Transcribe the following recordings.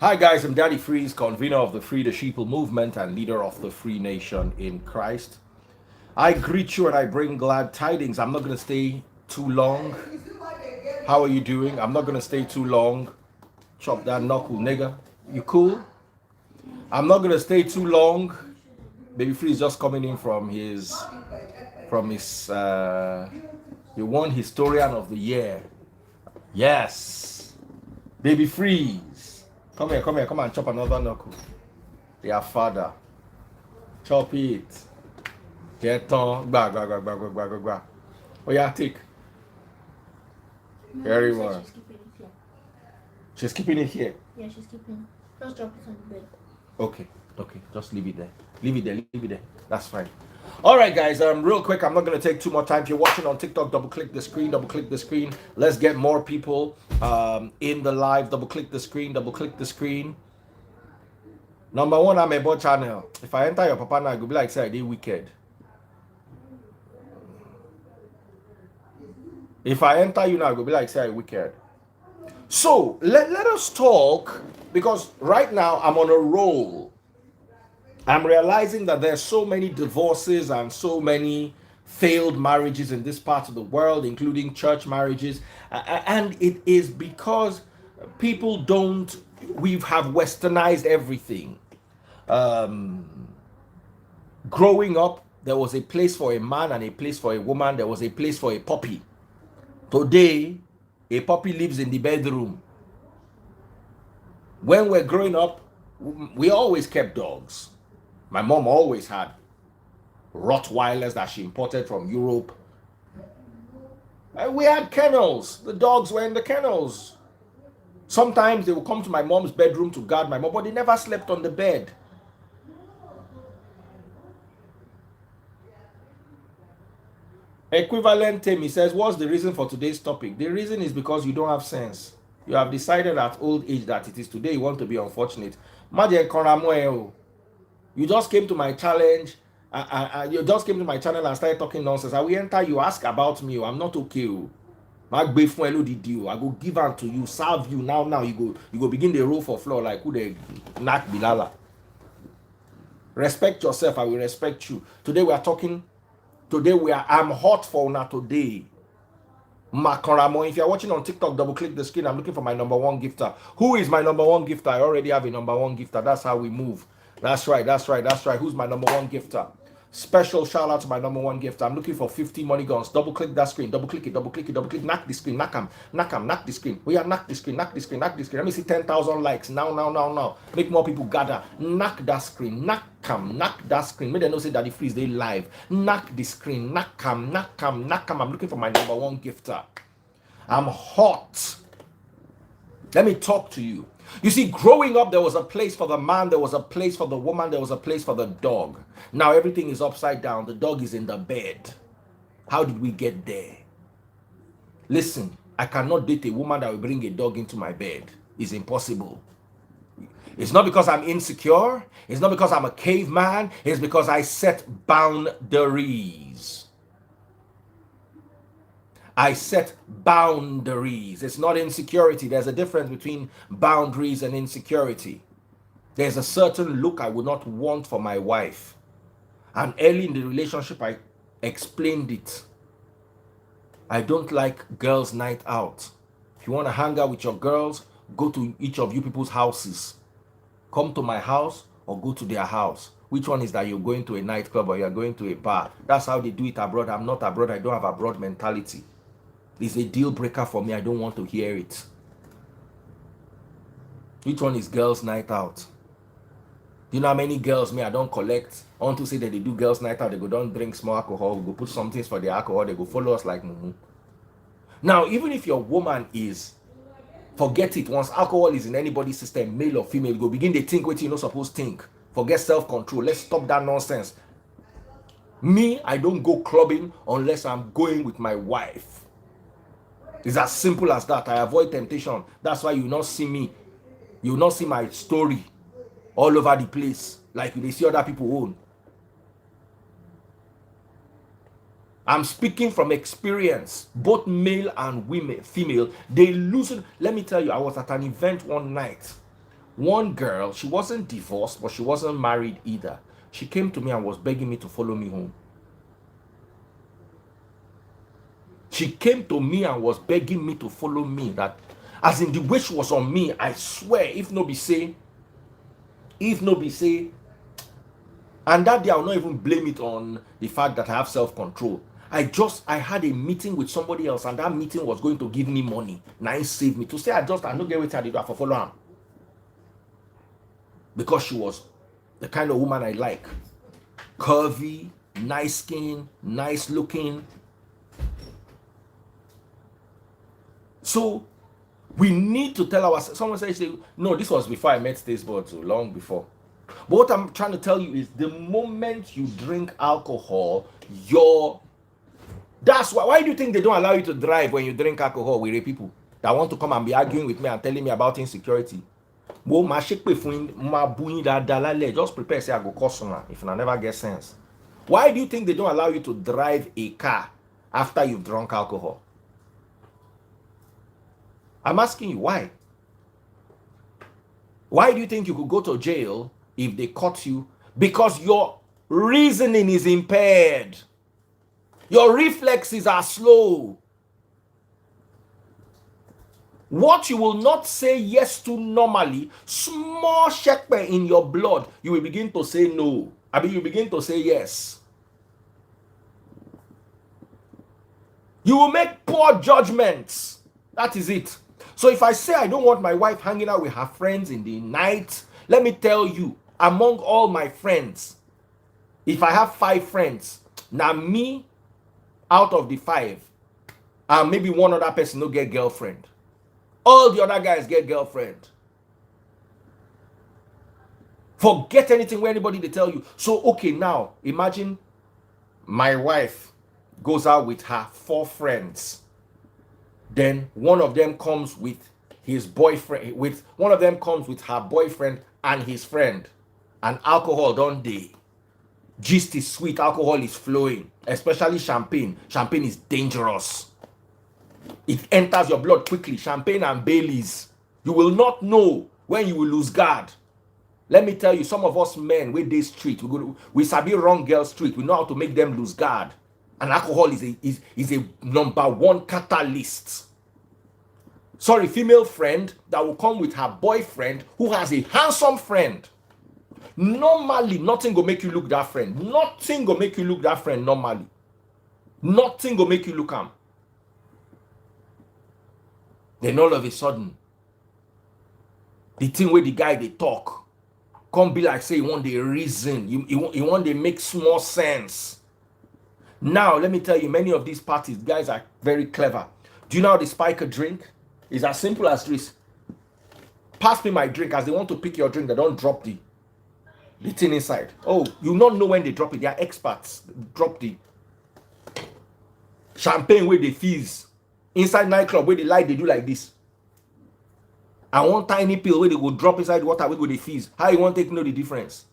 Hi guys, I'm Daddy Freeze, convener of the Free the Sheeple movement and leader of the Free Nation in Christ. I greet you and I bring glad tidings. I'm not going to stay too long. How are you doing? I'm not going to stay too long. Chop that knuckle, nigga. You cool? I'm not going to stay too long. Baby Freeze just coming in from his you won historian of the year. Yes. Baby Freeze. Come and chop another knuckle. Their father. Chop it. Get on. Gba. Oh yeah, take. Very well. She's keeping it here. Yeah, she's keeping. Just drop it on the bed. Okay. Just leave it there. Leave it there. That's fine. All right, guys. Real quick, I'm not gonna take too much time. If you're watching on TikTok, double click the screen. Let's get more people in the live. Double click the screen. Number one, I'm a bot channel. If I enter your papa now, I go be like, say I did wicked. If I enter you now, I go be like, say I wicked. So let us talk, because right now I'm on a roll. I'm realizing that there's so many divorces and so many failed marriages in this part of the world, including church marriages, and it is because people don't. We have westernized everything. Growing up, there was a place for a man and a place for a woman. There was a place for a puppy. Today, a puppy lives in the bedroom. When we're growing up, we always kept dogs. My mom always had Rottweilers that she imported from Europe. And we had kennels. The dogs were in the kennels. Sometimes they would come to my mom's bedroom to guard my mom, but they never slept on the bed. Equivalent Temi says, what's the reason for today's topic? The reason is because you don't have sense. You have decided at old age that it is today you want to be unfortunate. You just came to my challenge. You just came to my channel and started talking nonsense. I will enter, you ask about me. I'm not okay. I go give out to you, serve you. Now you go begin the roll for floor like who they knock Bilala. Respect yourself, I will respect you. Today we are talking. I'm hot for now today. Makaramo. If you're watching on TikTok, double click the screen. I'm looking for my number one gifter. Who is my number one gifter? I already have a number one gifter. That's how we move. That's right. Who's my number one gifter? Special shout out to my number one gifter. I'm looking for 50 money guns. Double click that screen. Double click it. Knock the screen. Knock the screen. We are knock the screen. Let me see 10,000 likes. Now. Make more people gather. Knock that screen. Knock that screen. Make them know say Daddy Freeze they live. Knock the screen. Knock them. I'm looking for my number one gifter. I'm hot. Let me talk to you. You see, growing up, there was a place for the man, there was a place for the woman, there was a place for the dog. Now everything is upside down. The dog is in the bed. How did we get there? Listen, I cannot date a woman that will bring a dog into my bed. It's impossible. It's not because I'm insecure. It's not because I'm a caveman. It's because I set boundaries. It's not insecurity. There's a difference between boundaries and insecurity. There's a certain look I would not want for my wife. And early in the relationship, I explained it. I don't like girls' night out. If you want to hang out with your girls, go to each of you people's houses. Come to my house or go to their house. Which one is that you're going to a nightclub or you're going to a bar? That's how they do it abroad. I'm not abroad. I don't have abroad mentality. It's a deal breaker for me. I don't want to hear it. Which one is girls' night out? Do you know how many girls I don't collect? I want to say that they do girls' night out. They go don't drink small alcohol. We go put some things for the alcohol. They go follow us like mumu. Now, even if your woman is, forget it. Once alcohol is in anybody's system, male or female, go begin to think what you're not supposed to think. Forget self-control. Let's stop that nonsense. Me, I don't go clubbing unless I'm going with my wife. It's as simple as that. I avoid temptation. That's why you not see me. You not see my story all over the place like you see other people own. I'm speaking from experience. Both male and female, they lose. Let me tell you, I was at an event one night One girl, she wasn't divorced, but she wasn't married either. She came to me and was begging me to follow me home. She came to me and was begging me to follow me. That, as in the way she was on me, I swear, if no be say, and that day I'll not even blame it on the fact that I have self-control. I had a meeting with somebody else, and that meeting was going to give me money. Now it saved me. To say I don't get what I did for follow her. Because she was the kind of woman I like. Curvy, nice skin, nice looking. So we need to tell ourselves. Someone says, no, this was before I met Stacebird, so long before. But what I'm trying to tell you is the moment you drink alcohol, that's why do you think they don't allow you to drive when you drink alcohol with people that want to come and be arguing with me and telling me about insecurity? Just prepare, say I go customer if I never get sense. Why do you think they don't allow you to drive a car after you've drunk alcohol? I'm asking you, why? Why do you think you could go to jail if they caught you? Because your reasoning is impaired. Your reflexes are slow. What you will not say yes to normally, small shekpe in your blood, you will begin to say no. I mean, you begin to say yes. You will make poor judgments. That is it. So if I say I don't want my wife hanging out with her friends in the night, let me tell you, among all my friends, if I have 5 friends, now me out of the 5, and maybe one other person no get girlfriend. All the other guys get girlfriend. Forget anything where anybody they tell you. So okay, now imagine my wife goes out with her 4 friends. Then one of them comes with his boyfriend, one of them comes with her boyfriend and his friend. And alcohol don't they? Gist is sweet, alcohol is flowing, especially champagne. Champagne is dangerous. It enters your blood quickly. Champagne and Baileys. You will not know when you will lose guard. Let me tell you, some of us men, we dey street, we sabi wrong girl street. We know how to make them lose guard. And alcohol is a number 1 catalyst. Sorry, female friend that will come with her boyfriend who has a handsome friend. Normally, nothing will make you look that friend. Nothing will make you look that friend normally. Nothing will make you look him. Then all of a sudden, the thing where the guy they talk, come be like say you want the reason, you want to make small sense. Now, let me tell you, many of these parties, guys are very clever. Do you know how they spike a drink? It's as simple as this. Pass me my drink. As they want to pick your drink, they don't drop the thing inside. Oh, you not know when they drop it. They are experts. Drop the champagne where they fizz. Inside nightclub where they light, they do like this. And one tiny pill where they go drop inside the water where go they fizz. How you want to know the difference?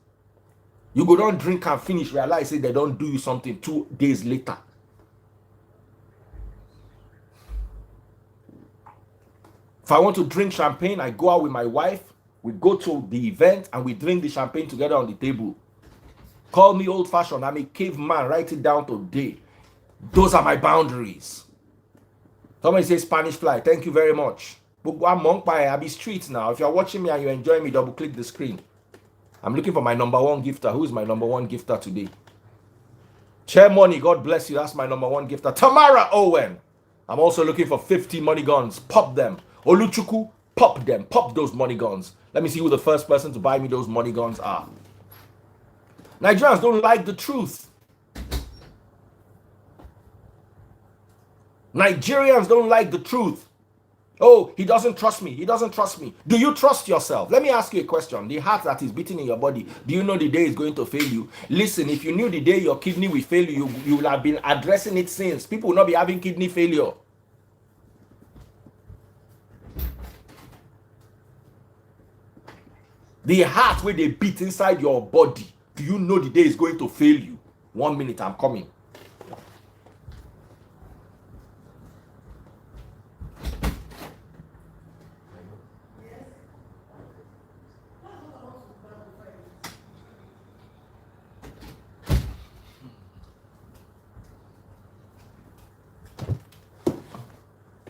You go don't drink and finish, realize say they don't do you something 2 days later. If I want to drink champagne, I go out with my wife, we go to the event and we drink the champagne together on the table. Call me old-fashioned, I'm a caveman, write it down today. Those are my boundaries. Somebody say Spanish fly, thank you very much. I'll be street now. If you're watching me and you enjoy me, double click the screen. I'm looking for my number 1 gifter. Who is my number 1 gifter today? Chair Money, God bless you. That's my number 1 gifter. Tamara Owen. I'm also looking for 50 money guns. Pop them. Oluchuku, pop them. Pop those money guns. Let me see who the first person to buy me those money guns are. Nigerians don't like the truth. Nigerians don't like the truth. Oh, he doesn't trust me. He doesn't trust me. Do you trust yourself? Let me ask you a question. The heart that is beating in your body, do you know the day is going to fail you? Listen, if you knew the day your kidney will fail you, you will have been addressing it since. People will not be having kidney failure. The heart where they beat inside your body, do you know the day is going to fail you? 1 minute, I'm coming.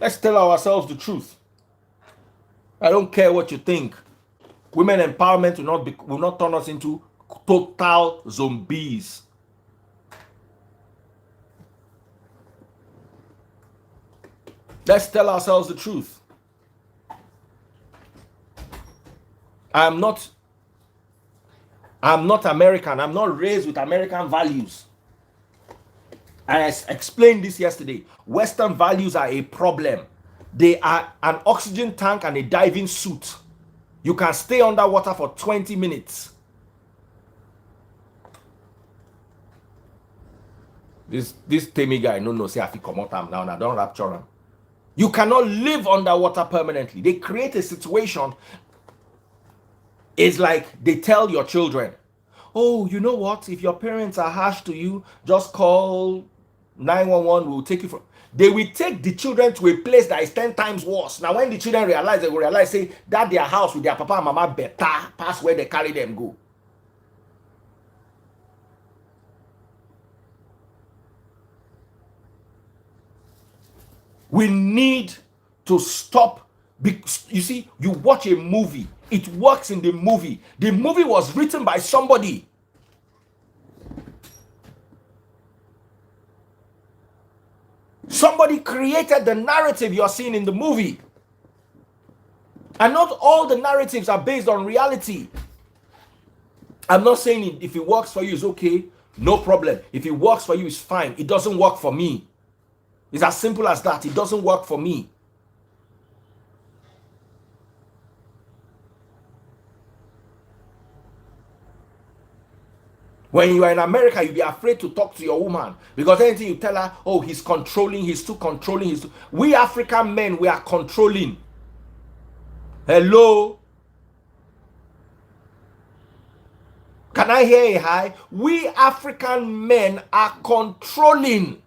Let's tell ourselves the truth. I don't care what you think. Women empowerment will not turn us into total zombies. Let's tell ourselves the truth. I'm not American. I'm not raised with American values. I explained this yesterday. Western values are a problem. They are an oxygen tank and a diving suit. You can stay underwater for 20 minutes. This Temi guy, no, say I feel come out now, and I don't rapture him. You cannot live underwater permanently. They create a situation. It's like they tell your children, oh, you know what? If your parents are harsh to you, just call 911. We'll take you from. They will take the children to a place that is 10 times worse. Now, when the children realize, they will realize, say, that their house with their papa and mama better past where they carry them go. We need to stop. You see, you watch a movie, it works in the movie. The movie was written by somebody. Somebody created the narrative you're seeing in the movie. And not all the narratives are based on reality. I'm not saying if it works for you, it's okay. No problem. If it works for you, it's fine. It doesn't work for me. It's as simple as that. It doesn't work for me. When you are in America, you'll be afraid to talk to your woman because anything you tell her, oh, he's controlling, he's too controlling. We African men, we are controlling. Hello? Can I hear a hi? We African men are controlling.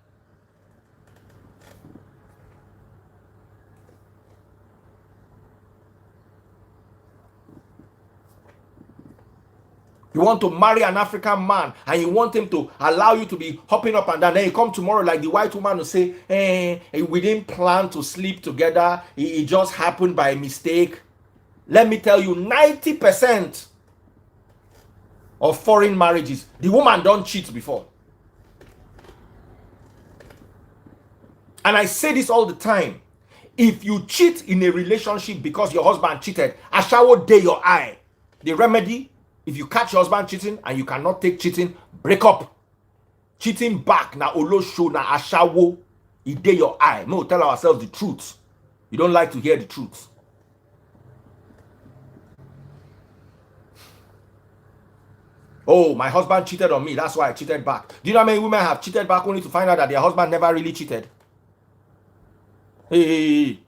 You want to marry an African man and you want him to allow you to be hopping up and down. Then you come tomorrow like the white woman will say, we didn't plan to sleep together. It just happened by mistake. Let me tell you, 90% of foreign marriages, the woman don't cheat before. And I say this all the time. If you cheat in a relationship because your husband cheated, ashawo dey your eye. The remedy, if you catch your husband cheating and you cannot take cheating, break up. Cheating back na olosho na ashawo, e dey your eye. No, tell ourselves the truth. You don't like to hear the truth. Oh, my husband cheated on me. That's why I cheated back. Do you know how many women have cheated back only to find out that their husband never really cheated? Hey,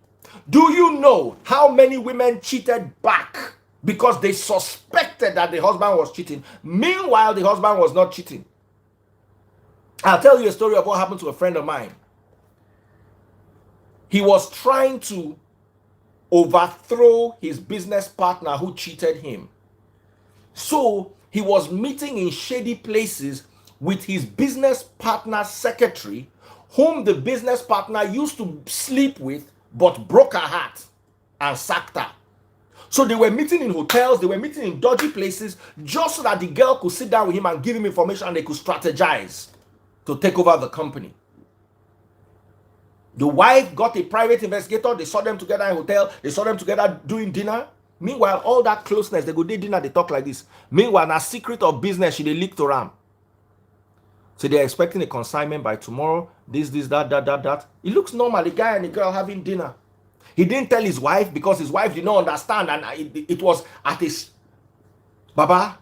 do you know how many women cheated back because they suspected that the husband was cheating? Meanwhile, the husband was not cheating. I'll tell you a story of what happened to a friend of mine. He was trying to overthrow his business partner who cheated him. So he was meeting in shady places with his business partner's secretary, whom the business partner used to sleep with but broke her heart and sacked her. So they were meeting in hotels, they were meeting in dodgy places just so that the girl could sit down with him and give him information and they could strategize to take over the company. The wife got a private investigator. They saw them together in hotel. They saw them together doing dinner. Meanwhile, all that closeness, they go do dinner, they talk like this. Meanwhile, a secret of business, they leak to Ram. So they're expecting a consignment by tomorrow. This, that. It looks normal, the guy and the girl having dinner. He didn't tell his wife because his wife did not understand. And it was at his... Baba.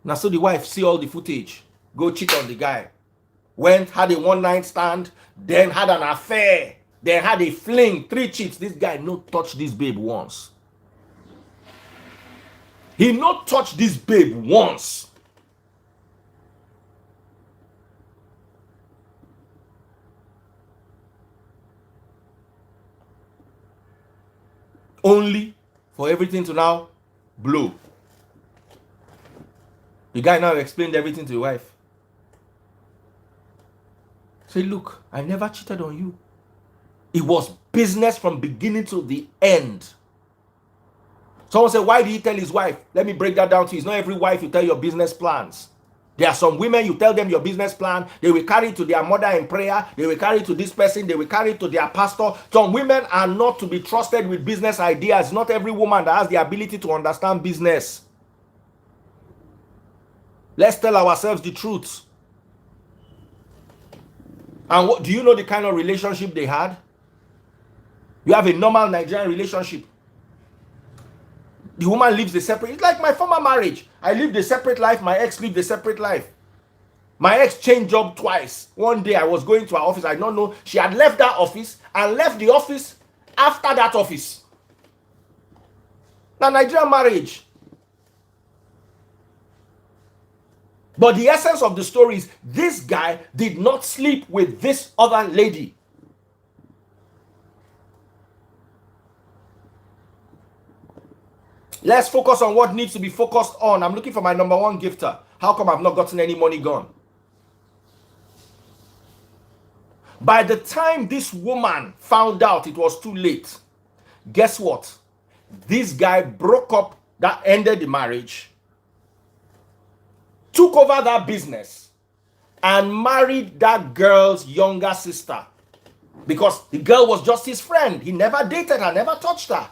Now so the wife see all the footage. Go cheat on the guy. Went, had a one-night stand. Then had an affair. Then had a fling. 3 cheats. This guy not touched this babe once. He not touched this babe once. Only for everything to now blow. The guy now explained everything to the wife. Say, look, I never cheated on you. It was business from beginning to the end. Someone said, why did he tell his wife? Let me break that down to you. It's not every wife you tell your business plans. There are some women, you tell them your business plan, they will carry it to their mother in prayer, they will carry it to this person, they will carry it to their pastor. Some women are not to be trusted with business ideas. Not every woman that has the ability to understand business. Let's tell ourselves the truth. And what do you know the kind of relationship they had? You have a normal Nigerian relationship. The woman lives a separate, it's like my former marriage. I lived a separate life, my ex lived a separate life. My ex changed job twice. One day I was going to her office, I don't know, she had left that office and left the office after that office. Now, Nigerian marriage. But the essence of the story is this guy did not sleep with this other lady. Let's focus on what needs to be focused on. I'm looking for my number one gifter. How come I've not gotten any money gone? By the time this woman found out it was too late, guess what? This guy broke up, that ended the marriage, took over that business, and married that girl's younger sister. Because the girl was just his friend. He never dated her, never touched her.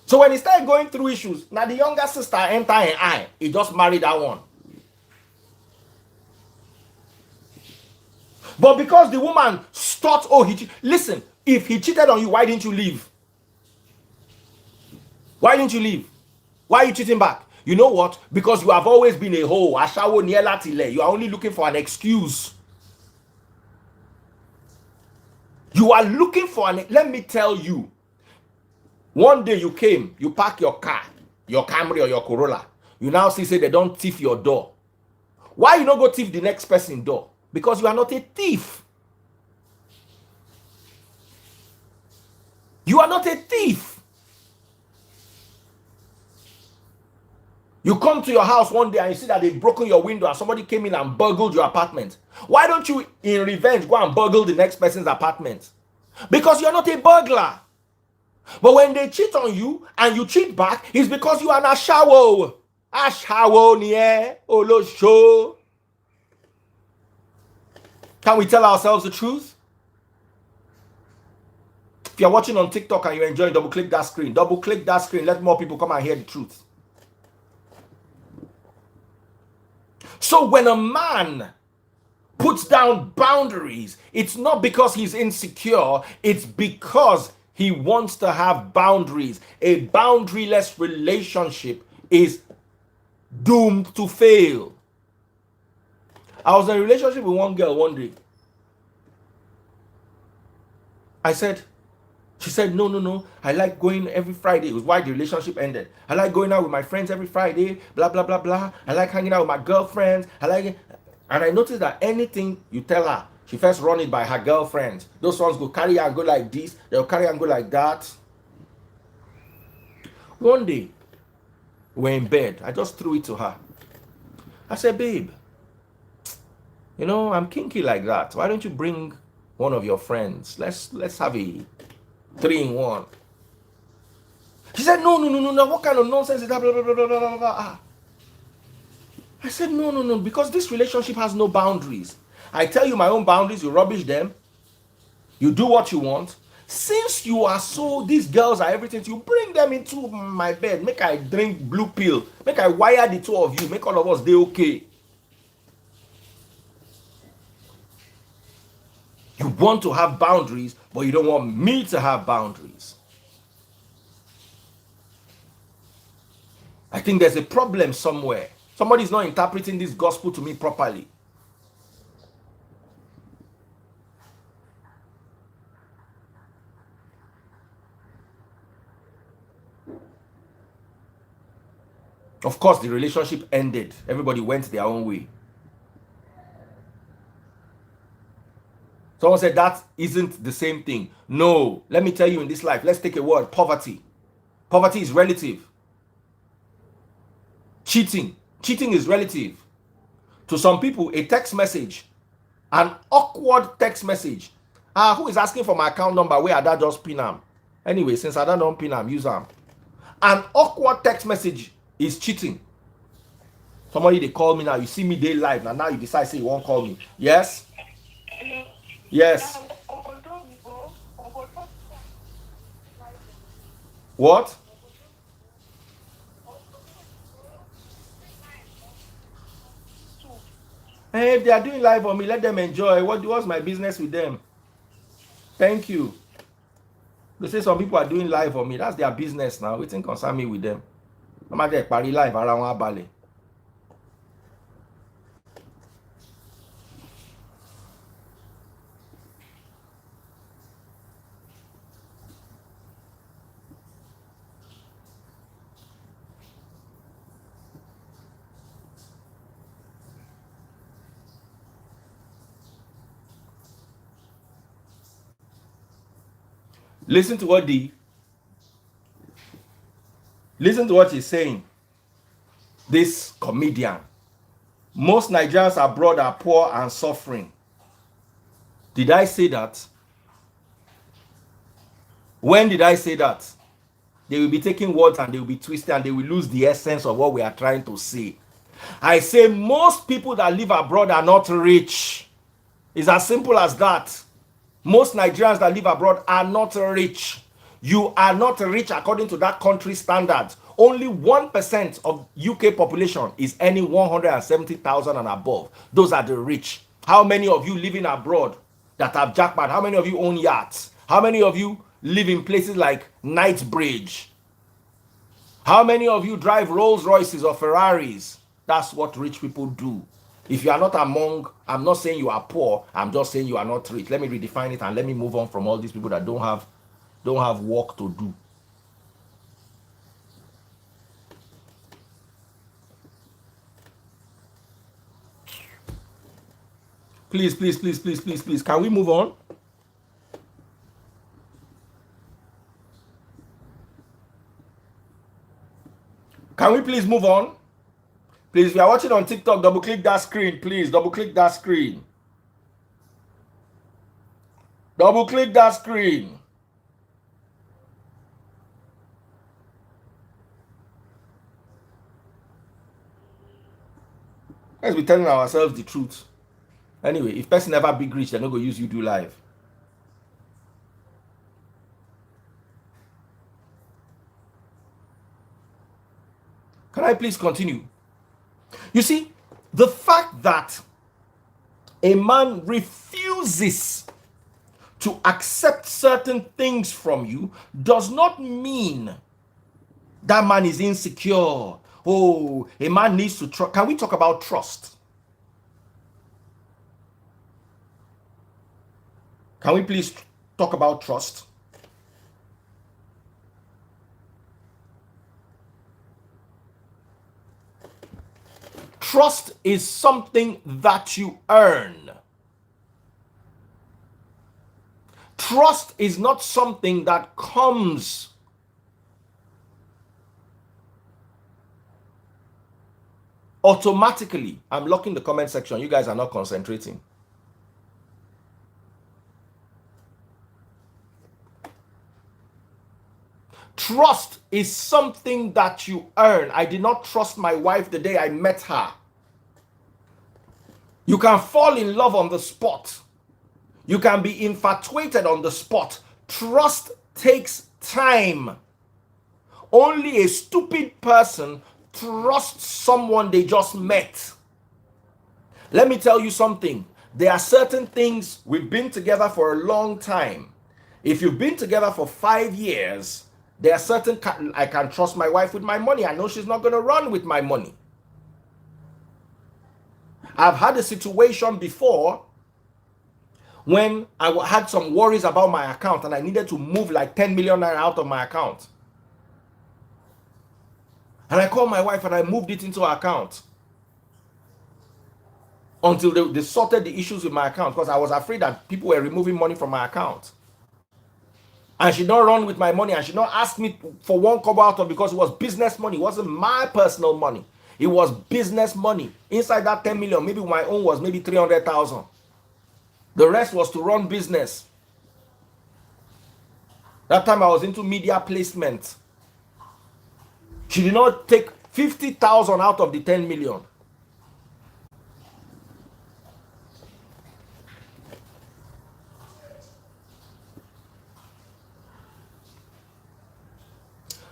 So when he started going through issues, now the younger sister enter an eye. He just married that one. But because the woman thought, oh, listen, if he cheated on you, why didn't you leave? Why didn't you leave? Why are you cheating back? You know what? Because you have always been a hoe. You are only looking for an excuse. You are looking for let me tell you. One day you came, you park your car, your Camry or your Corolla. You now say they don't thief your door. Why you not go thief the next person's door? Because you are not a thief. You are not a thief. You come to your house one day and you see that they've broken your window and somebody came in and burgled your apartment. Why don't you, in revenge, go and burgle the next person's apartment? Because you're not a burglar. But when they cheat on you and you cheat back, it's because you are an ashawo. Ashawo niye olosho. Can we tell ourselves the truth? If you're watching on TikTok and you're enjoying, double click that screen. Double click that screen. Let more people come and hear the truth. So when a man puts down boundaries, it's not because he's insecure, it's because he wants to have boundaries. A boundaryless relationship is doomed to fail. I was in a relationship with one girl one day. She said, no, I like going every Friday. It was why the relationship ended. I like going out with my friends every Friday, blah, blah, blah, blah. I like hanging out with my girlfriends. I like it. And I noticed that anything you tell her, she first run it by her girlfriends. Those ones go carry her and go like this. They'll carry her and go like that. One day, we're in bed. I just threw it to her. I said, babe, you know, I'm kinky like that. Why don't you bring one of your friends? Let's have a 3-in-1. She said, no. What kind of nonsense is that? Blah, blah, blah, blah, blah, blah. I said, no, because this relationship has no boundaries. I tell you my own boundaries, you rubbish them. You do what you want. Since you are so, these girls are everything, you bring them into my bed. Make I drink blue pill. Make I wire the two of you. Make all of us they okay. You want to have boundaries, but you don't want me to have boundaries. I think there's a problem somewhere. Somebody's not interpreting this gospel to me properly. Of course, the relationship ended. Everybody went their own way. Someone said that isn't the same thing. No, let me tell you in this life, let's take a word, poverty. Poverty is relative. Cheating is relative. To some people, a text message, an awkward text message, Who is asking for my account number? Where Ada just pin am? Anyway, since Ada don't pin am, use am. An awkward text message is cheating. Somebody they call me now. You see me day live now. Now you decide say you won't call me. Yes. Yes. What? Hey, if they are doing live on me, let them enjoy. What's my business with them? Thank you. They say some people are doing live on me. That's their business now. We think concern me with them. I'm at the party live around Abale. Listen to what he's saying. This comedian. Most Nigerians abroad are poor and suffering. Did I say that? When did I say that? They will be taking words and they will be twisted and they will lose the essence of what we are trying to say. I say most people that live abroad are not rich. It's as simple as that. Most Nigerians that live abroad are not rich. You are not rich according to that country standards. Only 1% of UK population is earning 170,000 and above. Those are the rich. How many of you living abroad that have jackpot? How many of you own yachts? How many of you live in places like Knightsbridge? How many of you drive Rolls Royces or Ferraris? That's what rich people do. If you are not among, I'm not saying you are poor, I'm just saying you are not rich. Let me redefine it and let me move on from all these people that don't have work to do. Please, please, please, please, please, please. Can we move on? Can we please move on? Please, if you are watching on TikTok, double click that screen. Please, double click that screen. Double click that screen. Let's be telling ourselves the truth. Anyway, if person never big rich, they're not going to use you do live. Can I please continue? You see, the fact that a man refuses to accept certain things from you does not mean that man is insecure. Oh, a man needs to trust. Can we talk about trust? Can we please talk about trust? Trust is something that you earn. Trust is not something that comes automatically. I'm locking the comment section. You guys are not concentrating. Trust is something that you earn. I did not trust my wife the day I met her. You can fall in love on the spot. You can be infatuated on the spot. Trust takes time. Only a stupid person trusts someone they just met. Let me tell you something. There are certain things, we've been together for a long time. If you've been together for 5 years, there are certain, I can trust my wife with my money. I know she's not going to run with my money. I've had a situation before when I had some worries about my account and I needed to move like 10 million naira out of my account. And I called my wife and I moved it into her account until they sorted the issues with my account, because I was afraid that people were removing money from my account. And she don't run with my money and she don't ask me for one kobo out of, because it was business money. It wasn't my personal money. It was business money. Inside that 10 million, maybe my own was maybe 300,000. The rest was to run business. That time I was into media placement. She did not take 50,000 out of the 10 million.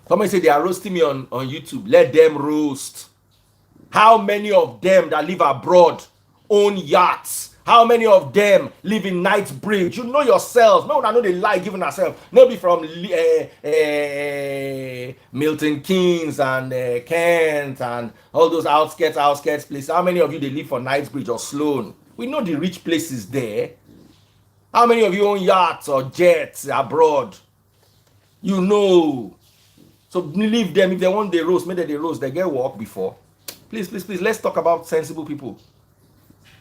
Somebody say they are roasting me on YouTube. Let them roast. How many of them that live abroad own yachts? How many of them live in Knightsbridge? You know yourselves. No, I know they lie giving ourselves. Nobody from Milton Keynes and Kent and all those outskirts places. How many of you they live for Knightsbridge or Sloane? We know the rich places there. How many of you own yachts or jets abroad? You know. So leave them. If they want the roast, maybe they roast. They get work before. Please, let's talk about sensible people.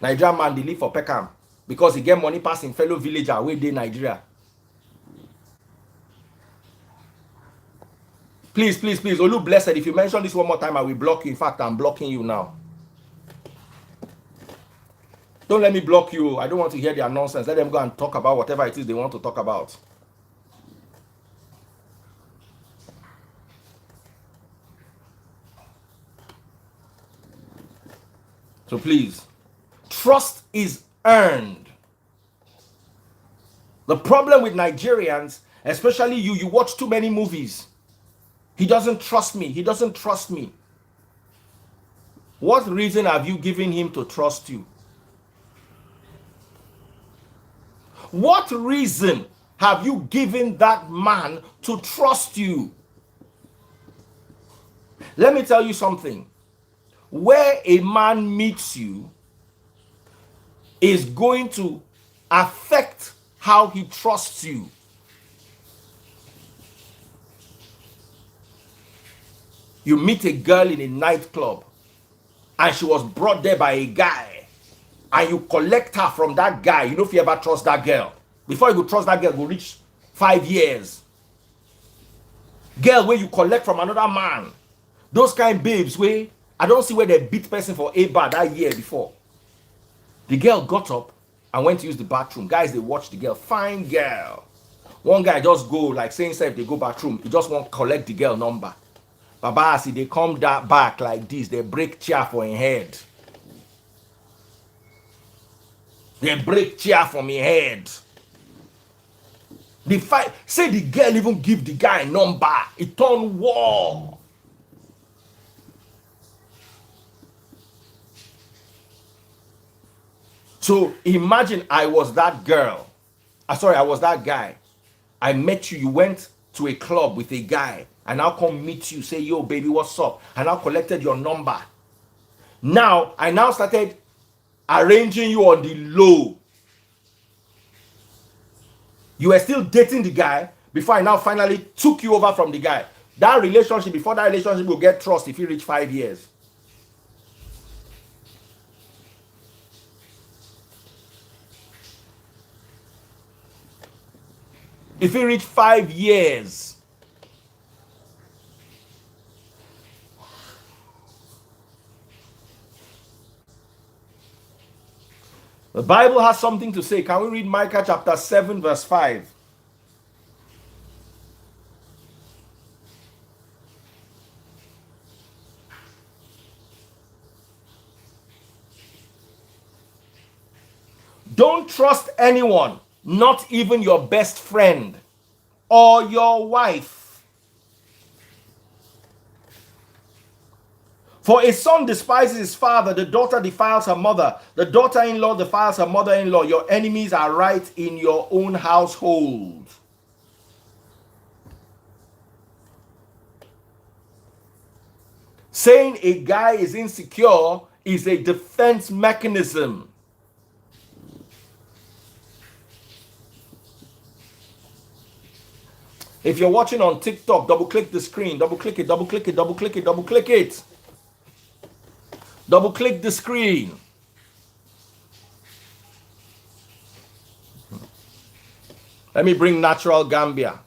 Nigerian man, they live for Peckham because he get money passing fellow villager where they Nigeria. Please. Olu blessed. If you mention this one more time, I will block you. In fact, I'm blocking you now. Don't let me block you. I don't want to hear their nonsense. Let them go and talk about whatever it is they want to talk about. So please, trust is earned. The problem with Nigerians, especially you watch too many movies. He doesn't trust me. He doesn't trust me. What reason have you given him to trust you? What reason have you given that man to trust you? Let me tell you something. Where a man meets you is going to affect how he trusts you. You meet a girl in a nightclub and she was brought there by a guy and you collect her from that guy. You know if you ever trust that girl. Before you go trust that girl, go reach 5 years. Girl where you collect from another man. Those kind babes where I don't see where they beat person for a bar that year before. The girl got up and went to use the bathroom. Guys, they watched the girl. Fine girl. One guy just go, like saying, if they go bathroom, he just want collect the girl number. Baba, see, they come that back like this. They break chair for his head. They break chair from his head. The fight, say the girl even give the guy a number. It turn war. So imagine I was that girl. I was that guy. I met you. You went to a club with a guy. And I'll come meet you. Say, yo, baby, what's up? And I collected your number. Now, I now started arranging you on the low. You were still dating the guy before I now finally took you over from the guy. That relationship, before that relationship will get trust if you reach 5 years. If you reach 5 years, the Bible has something to say. Can we read Micah chapter 7 verse 5? Don't trust anyone, not even your best friend or your wife. For a son despises his father, the daughter defiles her mother, the daughter-in-law defiles her mother-in-law. Your enemies are right in your own household. Saying a guy is insecure is a defense mechanism. If you're watching on TikTok, double click the screen, double click it, double click it, double click it, double click it. Double click the screen. Let me bring Natural Gambia.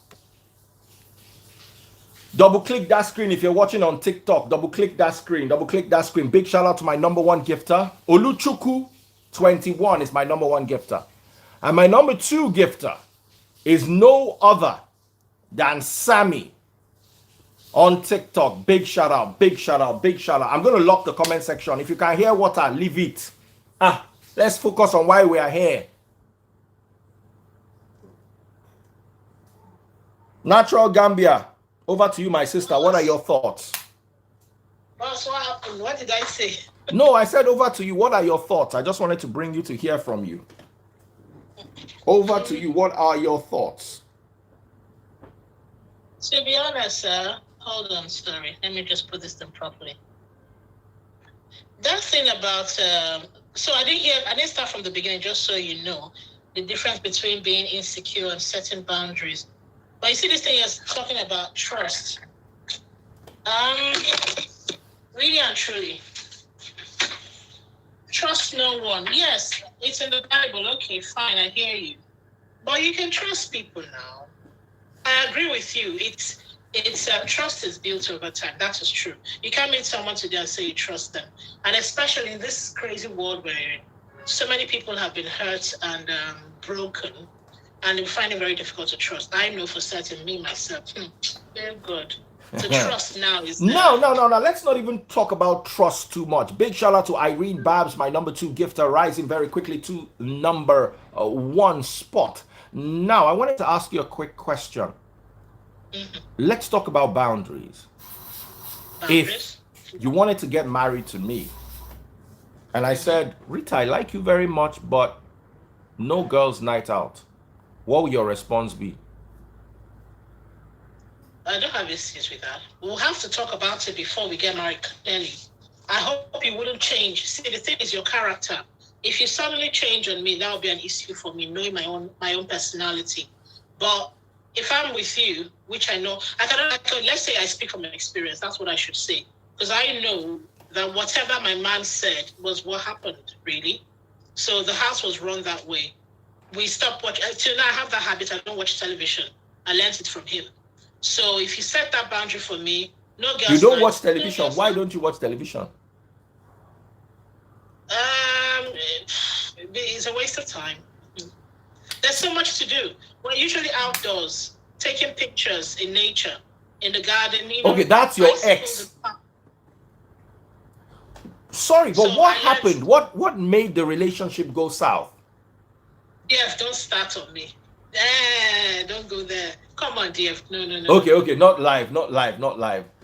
Double click that screen if you're watching on TikTok. Double click that screen. Double click that screen. Big shout out to my number one gifter. Oluchuku 21 is my number one gifter. And my number two gifter is no other than Sammy on TikTok. Big shout out, big shout out, big shout out. I'm going to lock the comment section. If you can hear water, leave it. Let's focus on why we are here. Natural Gambia, over to you, my sister. What are your thoughts? Boss, what happened? What did I say? No, I said over to you. What are your thoughts? I just wanted to bring you to hear from you. Over to you. What are your thoughts? To be honest, hold on, sorry. Let me just put this thing properly. That thing about, so I didn't start from the beginning, just so you know, the difference between being insecure and setting boundaries. But you see, this thing is talking about trust. Really and truly, trust no one. Yes, it's in the Bible. Okay, fine, I hear you. But you can trust people now. I agree with you. It's trust is built over time. That is true. You can't meet someone today and say you trust them. And especially in this crazy world where so many people have been hurt and broken, and you find it very difficult to trust. I know for certain, me, myself, very good. To trust now is... No. Let's not even talk about trust too much. Big shout out to Irene Babs, my number 2 gifter, rising very quickly to number 1 spot. Now, I wanted to ask you a quick question. Let's talk about boundaries. If you wanted to get married to me, and I said, Rita, I like you very much, but no girls' night out, what would your response be? I don't have issues with that. We'll have to talk about it before we get married, clearly. I hope you wouldn't change. See, the thing is your character. If you suddenly change on me, that would be an issue for me, knowing my own personality. But if I'm with you, which I know, let's say I speak from experience, that's what I should say. Because I know that whatever my man said was what happened, really. So the house was run that way. We stopped watching. Till now, I have that habit. I don't watch television. I learned it from him. So if you set that boundary for me, no girls. You don't watch television. Why don't you watch television? It's a waste of time. There's so much to do. We're usually outdoors, taking pictures in nature, in the garden. Okay, that's your ex. Sorry, but what happened? What made the relationship go south? DF, don't start on me. Don't go there. Come on, DF. No. Okay, not live.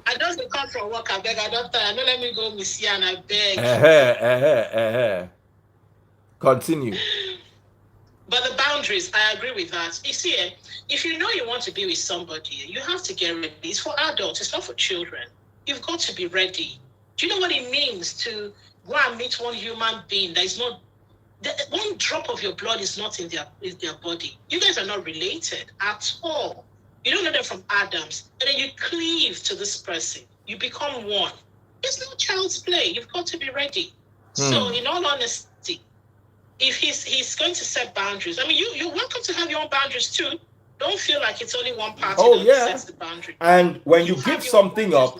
I don't come from work. I beg. I don't let me go, Miss Yan. I beg. Continue. But the boundaries, I agree with that. You see, if you know you want to be with somebody, you have to get ready. It's for adults. It's not for children. You've got to be ready. Do you know what it means to go and meet one human being that is not... one drop of your blood is not in their body. You guys are not related at all. You don't know them from Adam's. And then you cleave to this person. You become one. It's no child's play. You've got to be ready. So in all honesty, if he's going to set boundaries, I mean, you're welcome to have your own boundaries too. Don't feel like it's only one party that sets the boundary. And when you give something up,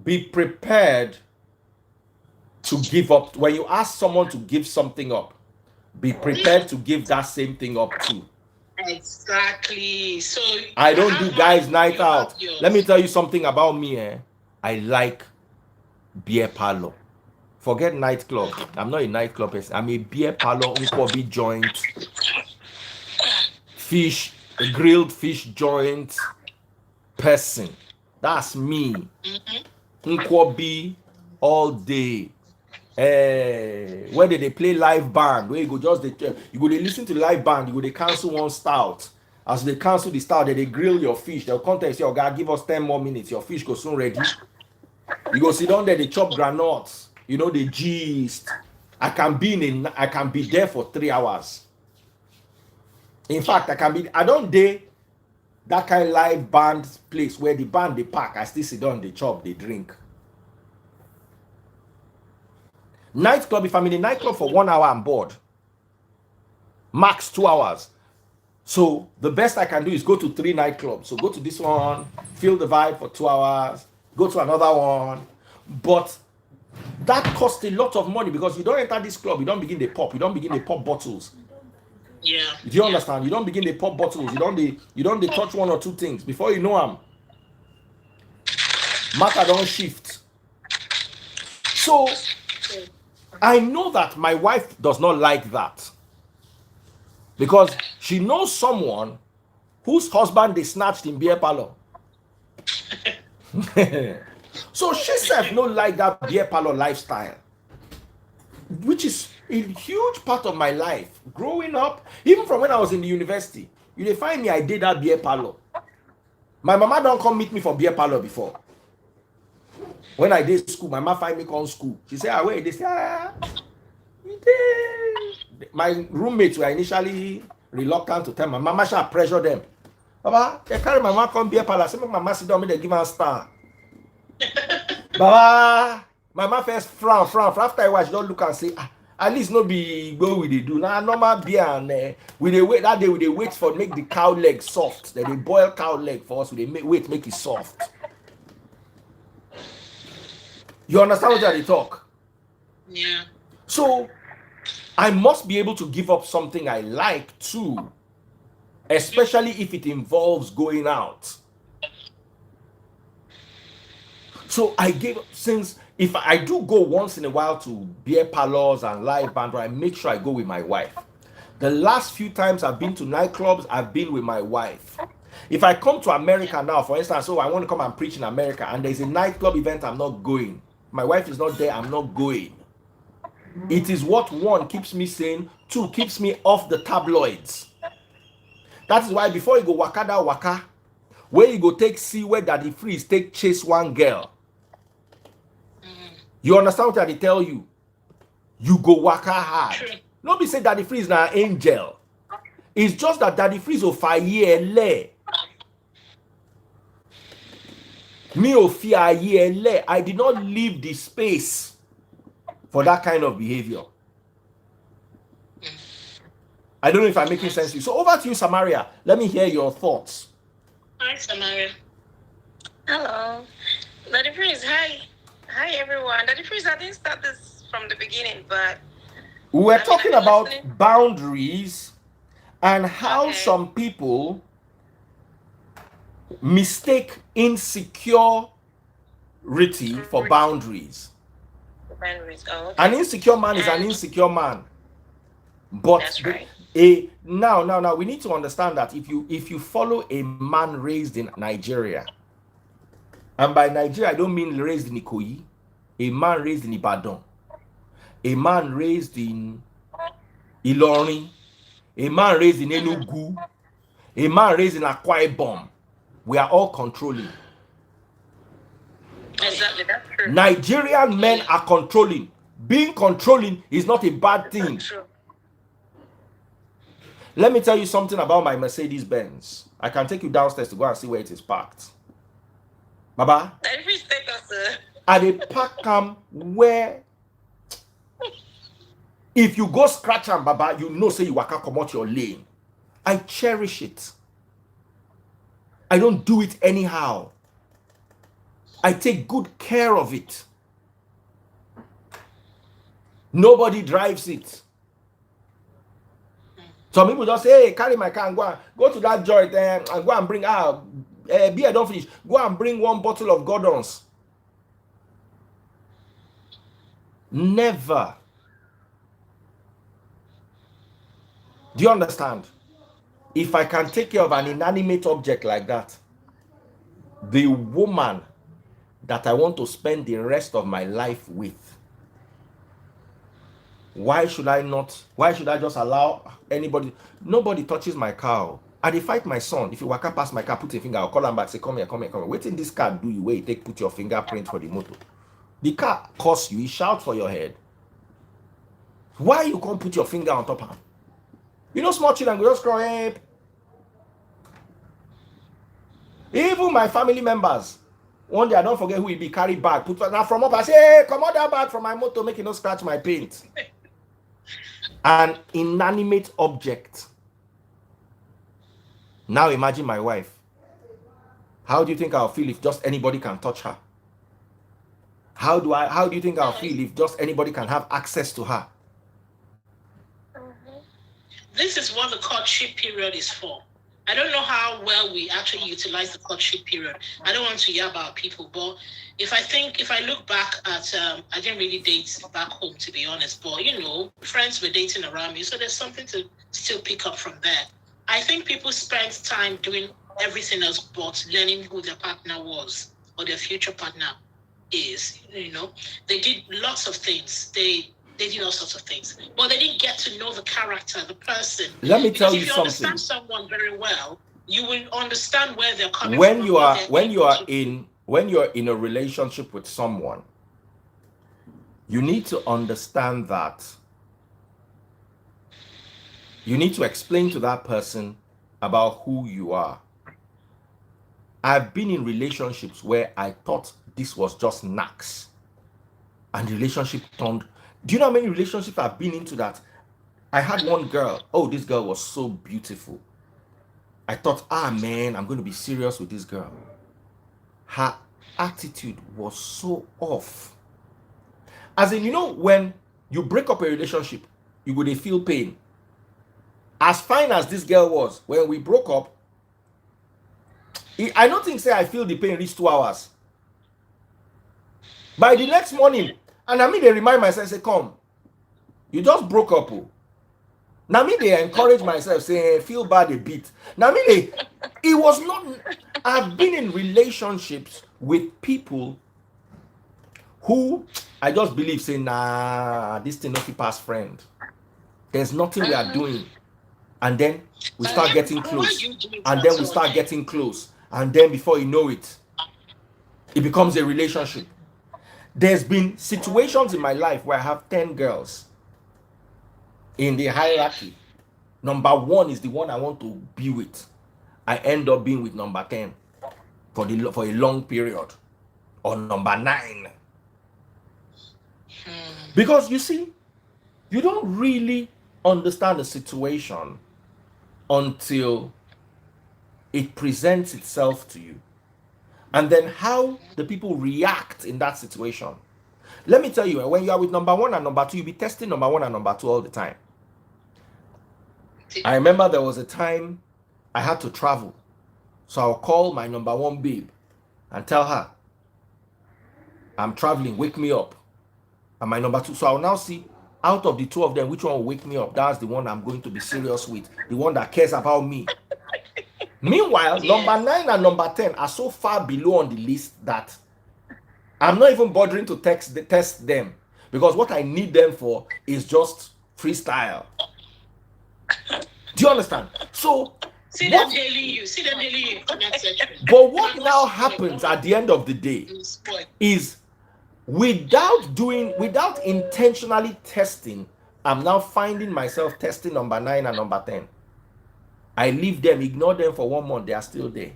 be prepared to give up. When you ask someone to give something up, be prepared to give that same thing up too. Exactly. So I don't do guys' night out. Let me tell you something about me. I like beer parlor. Forget nightclub. I'm not a nightclub person. I'm a beer parlor, unkobi joint, fish, a grilled fish joint person. That's me. Unkobi all day. Where they play live band, where you go they listen to live band, you go they cancel one stout. As they cancel the stout, they grill your fish. They'll contact you, God, give us 10 more minutes. Your fish go soon ready. You go sit down there, they chop granuts. You know, the gist. I can be there for 3 hours. In fact, I don't dare that kind of live band place where the band they pack. I still sit down, they chop, they drink. Nightclub, if I'm in a nightclub for 1 hour, I'm bored. Max 2 hours. So the best I can do is go to 3 nightclubs. So go to this one, feel the vibe for 2 hours, go to another one. But that costs a lot of money because you don't enter this club, you don't begin the pop bottles. Yeah. Do you understand? You don't begin to pop bottles. You don't they touch one or two things before you know them. Matter don't shift. So I know that my wife does not like that because she knows someone whose husband they snatched in beer parlor. So she said no like that beer parlor lifestyle, which is a huge part of my life growing up. Even from when I was in the university, you dey find me I did that beer parlor. My mama don't come meet me for beer parlor before. When I did school, my mama find me come school. She say, wait, they say, my roommates were initially reluctant to tell my mama shall pressure them. Baba, they carry my mama come beer parlor. Say, my mama sit down, me they give her a star. Baba, my mama first frown. After a while, she don't look and say, at least no be go we they do. Now normal beer and we they wait that day. We they wait for make the cow leg soft. Then they boil cow leg for us. We they make it soft. You understand what they talk? Yeah. So I must be able to give up something I like too, especially if it involves going out. So I gave, since if I do go once in a while to beer parlors and live band, I make sure I go with my wife. The last few times I've been to nightclubs, I've been with my wife. If I come to America now, for instance, so I want to come and preach in America and there's a nightclub event, I'm not going. My wife is not there, I'm not going. It is what one keeps me sane, two keeps me off the tabloids. That is why before you go waka, where you go take see where Daddy Freeze take chase one girl. You understand what I tell you? You go waka hard. Nobody say Daddy Freeze na angel. It's just that Daddy Freeze of fire le. Me of fear le. I did not leave the space for that kind of behavior. I don't know if I'm making sense to you. So over to you, Samaria. Let me hear your thoughts. Hi, Samaria. Hello. Daddy Freeze, hi. Hi, everyone. Daddy Freeze, I didn't start this from the beginning, but... We were talking about boundaries and how some people mistake insecurity for boundaries. Boundaries. Oh, okay. An insecure man is an insecure man. But that's right. Now we need to understand that if you follow a man raised in Nigeria, and by Nigeria I don't mean raised in Ikoyi, a man raised in Ibadan, a man raised in Ilorin, a man raised in Enugu, a man raised in Akwa Ibom, we are all controlling. Exactly, that's true. Nigerian men are controlling. Being controlling is not a bad thing. That's true. Let me tell you something about my Mercedes Benz. I can take you downstairs to go and see where it is parked. Baba, Daddy Freeze, take us. at a park where if you go scratch am, Baba, you know say you waka comot your lane. I cherish it. I don't do it anyhow. I take good care of it. Nobody drives it. Some people just say, hey, carry my car and go to that joint and go and bring beer don't finish. Go and bring one bottle of Gordon's. Never. Do you understand? If I can take care of an inanimate object like that, the woman that I want to spend the rest of my life with, why should I just allow anybody? Nobody touches my car. I dey fight my son. If you walk past my car, put a finger, I'll call him back, say, come here. Wait till this car do you wait, take put your fingerprint for the motor. The car curse you, he shout for your head. Why you can't put your finger on top of him? You know, small children go just cry. Even my family members, one day I don't forget who he be, carry bag, put now from up, I say, hey, come on that bag from my motor, make it no scratch my paint. An inanimate object. Now imagine my wife. How do you think I'll feel if just anybody can touch her? How do you think I'll feel if just anybody can have access to her? this is what the courtship period is for. I don't know how well we actually utilize the courtship period. I don't want to yab about people, but if I look back at, I didn't really date back home, to be honest, but friends were dating around me, so there's something to still pick up from there. I think people spent time doing everything else but learning who their partner was or their future partner is. They did lots of things. They did all sorts of things, but they didn't get to know the character, the person. Let me tell you if you something. understand someone very well, you will understand where they're coming when from. When you are in a relationship with someone, you need to understand that you need to explain to that person about who you are. I've been in relationships where I thought this was just knacks, and the relationship turned. Do you know how many relationships I've been into that? I had one girl. Oh, this girl was so beautiful. I thought, man, I'm going to be serious with this girl. Her attitude was so off. As in, when you break up a relationship, you would feel pain. As fine as this girl was, when we broke up, I don't think I feel the pain reach 2 hours. By the next morning, and they remind myself, say, come, you just broke up. Now they encourage myself, say, feel bad a bit. Now it was not. I've been in relationships with people who I just believe say, nah, this thing not pass friend. There's nothing we are doing. And then we start getting close. And then we start getting close. And then before you know it, it becomes a relationship. There's been situations in my life where I have 10 girls in the hierarchy. Number 1 is the one I want to be with. I end up being with number 10 for a long period, or number 9. Because you see, you don't really understand the situation until it presents itself to you. And then how the people react in that situation. Let me tell you, when you are with number 1 and number 2, you'll be testing number 1 and number 2 all the time. I remember there was a time I had to travel. So I'll call my number 1 babe and tell her, I'm traveling, wake me up. And my number 2, so I'll now see out of the 2 of them, which one will wake me up. That's the one I'm going to be serious with, the one that cares about me. Meanwhile, number 9 and number 10 are so far below on the list that I'm not even bothering to test them, because what I need them for is just freestyle. Do you understand? So see them daily you comment section. But what now happens at the end of the day is, without intentionally testing, I'm now finding myself testing number 9 and number 10. I leave them, ignore them for 1 month, they are still there,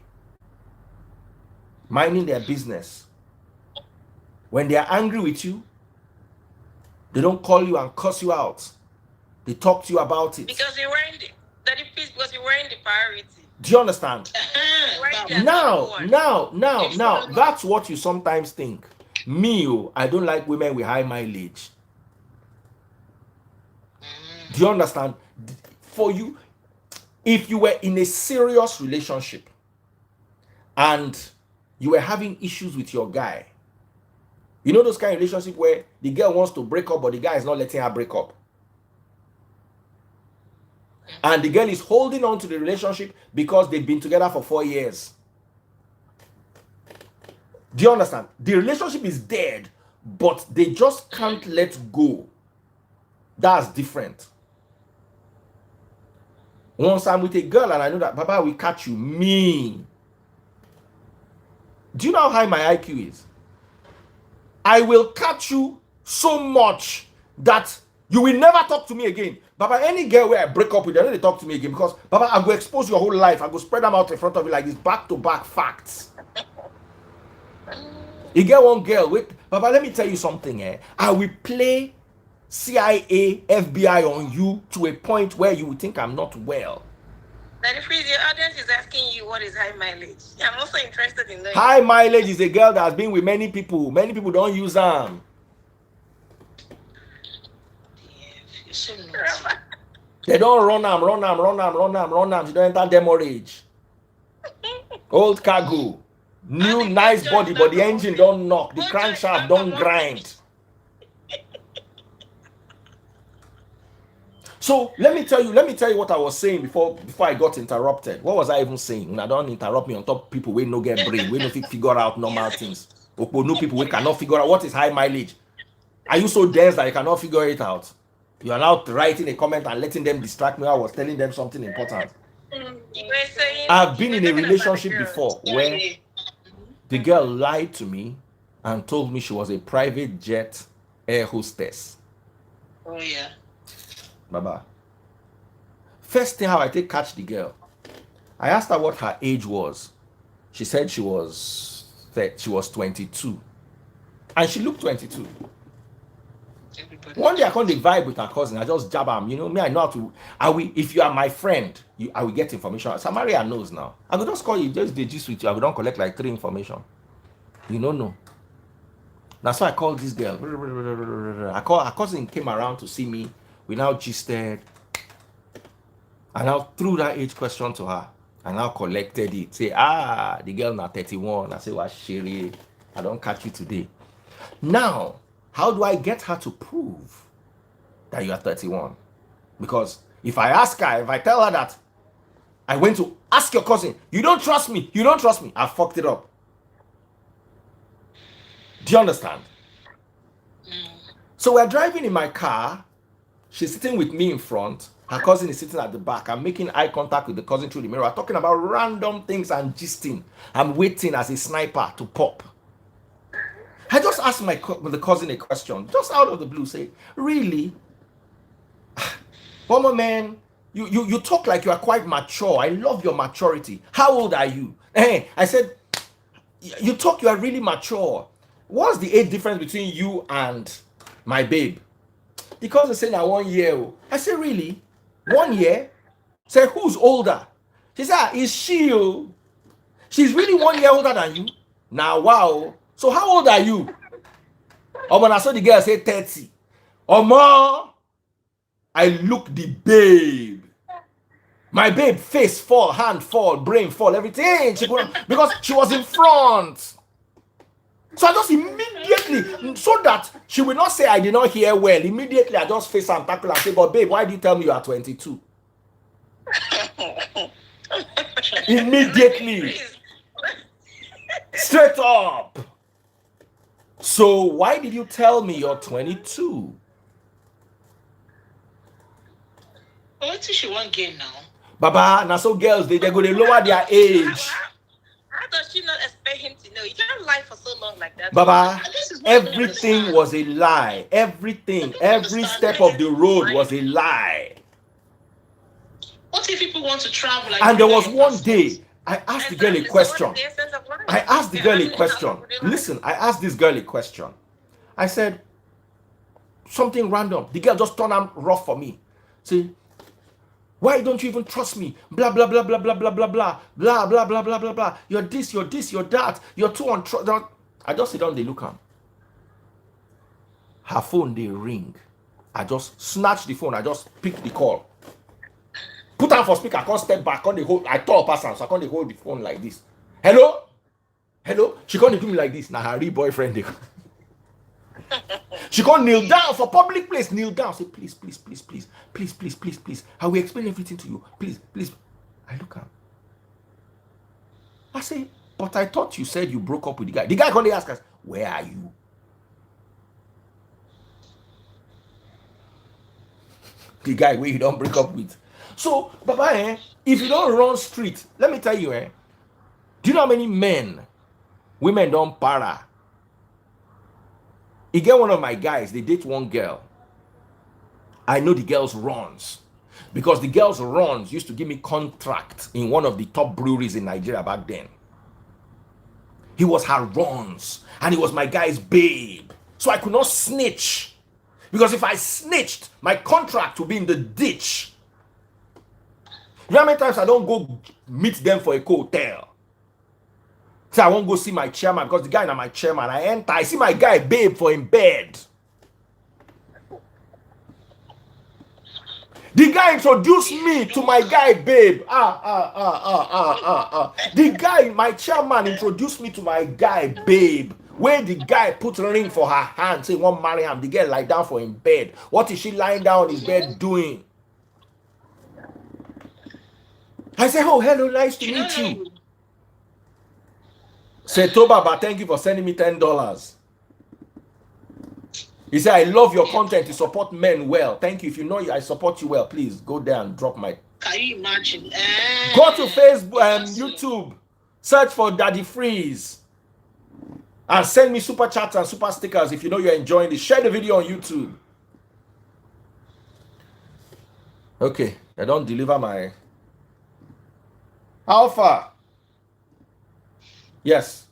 minding their business. When they are angry with you, they don't call you and cuss you out. They talk to you about it. Because you weren't the priority. Do you understand? Now, that's what you sometimes think. Me, I don't like women with high mileage. Do you understand? For you, if you were in a serious relationship and you were having issues with your guy, you know those kind of relationship where the girl wants to break up, but the guy is not letting her break up. And the girl is holding on to the relationship because they've been together for 4 years. Do you understand? The relationship is dead, but they just can't let go. That's different. Once I'm with a girl and I know that Baba will catch you, me. Do you know how high my IQ is? I will catch you so much that you will never talk to me again. Baba, any girl where I break up with, they don't talk to me again, because Baba, I go expose your whole life. I go spread them out in front of you like this, back-to-back facts. You get one girl with, Baba, let me tell you something. I will play CIA, FBI on you to a point where you will think I'm not well. Daddy Freeze, your audience is asking you what is high mileage. I'm also interested in that. High mileage is a girl that has been with many people. Many people don't use them. You're so naughty. They don't run am. She don't enter demorage. Old cargo. New nice body, but the engine don't knock. The crankshaft don't grind. So let me tell you what I was saying before I got interrupted. What was I even saying? I don't interrupt me on top people we no get brain, we no figure out normal things. Or no people we cannot figure out what is high mileage. Are you so dense that you cannot figure it out? You are now writing a comment and letting them distract me. I was telling them something important. I've been in a relationship before where the girl lied to me and told me she was a private jet air hostess. Oh yeah. Baba. First thing how I catch the girl. I asked her what her age was. She said she was 22. And she looked 22. One day I can't vibe with her cousin. I just jab her. You know me, I know how to. If you are my friend, I will get information. Samaria knows now. I could just call you, just the gist with you. I will don't collect like 3 information. You don't know. That's why I called this girl. Her cousin came around to see me. We now gisted. I now threw that age question to her. I now collected it. Say, the girl now 31. I say, well, Sherry, I don't catch you today. Now, how do I get her to prove that you are 31? Because if I tell her that I went to ask your cousin, you don't trust me, I fucked it up. Do you understand? So we're driving in my car. She's sitting with me in front. Her cousin is sitting at the back. I'm making eye contact with the cousin through the mirror. I'm talking about random things and gisting. I'm waiting as a sniper to pop. I just asked the cousin a question, just out of the blue. Say, really? Former man, you talk like you are quite mature. I love your maturity. How old are you? Hey, I said, you talk you are really mature. What's the age difference between you and my babe? The cousin said, now 1 year. I said, really? 1 year? Say, who's older? She said, is she? She's really 1 year older than you? Now, wow. So how old are you? When I saw the girl say 30. I look the babe. My babe face fall, hand fall, brain fall, everything. Because she was in front. So I just immediately, so that she will not say I did not hear well, immediately I just face her and tackle and say, but babe, why did you tell me you are 22? Immediately. Straight up. So why did you tell me you're 22? What is she want gain now? Baba, now so girls, they go to lower their age. How does she not expect him to know? You can't lie for so long like that. Baba, everything was a lie. Everything, every step of the road was a lie. What if people want to travel? And there was one day, I asked the girl a question. Listen, I asked this girl a question. I said, something random. The girl just turned out rough for me. See, why don't you even trust me? Blah, blah, blah, blah, blah, blah, blah, blah, blah, blah, blah, blah, blah, blah. You're this, you're that. You're too untrustworthy. I just sit down, they look at her phone, they ring. I just snatch the phone. I just pick the call. Put her for speaker. I can't step back. I thought a person, so I can't hold the phone like this. Hello? She can't do me like this. Now her real boyfriend. She can't kneel down for public place. Kneel down. Say, please. I will explain everything to you. Please. I look at her. I say, but I thought you said you broke up with the guy. The guy can't ask us, where are you? The guy where you don't break up with. So, Baba, if you don't run street, let me tell you, do you know how many women don't para? You get one of my guys, they date one girl. I know the girl's runs. Because the girl's runs used to give me contract in one of the top breweries in Nigeria back then. He was her runs. And he was my guy's babe. So I could not snitch. Because if I snitched, my contract would be in the ditch. You know how many times I don't go meet them for a hotel? So I won't go see my chairman because the guy is my chairman. I enter, I see my guy babe for in bed. The guy guy introduced me to my guy, babe. The guy, my chairman, introduced me to my guy, babe. Where the guy put a ring for her hand, say won't marry him. The girl lie down for him bed. What is she lying down on his bed doing? I say, oh, hello, nice to meet you. Say, Toba, thank you for sending me $10. He said, I love your content. You support men well. Thank you. If you know I support you well, please go there and drop my. Can you imagine? Go to Facebook, YouTube, search for Daddy Freeze, and send me super chats and super stickers if you know you're enjoying this. Share the video on YouTube. Okay, I don't deliver my. How far? Yes.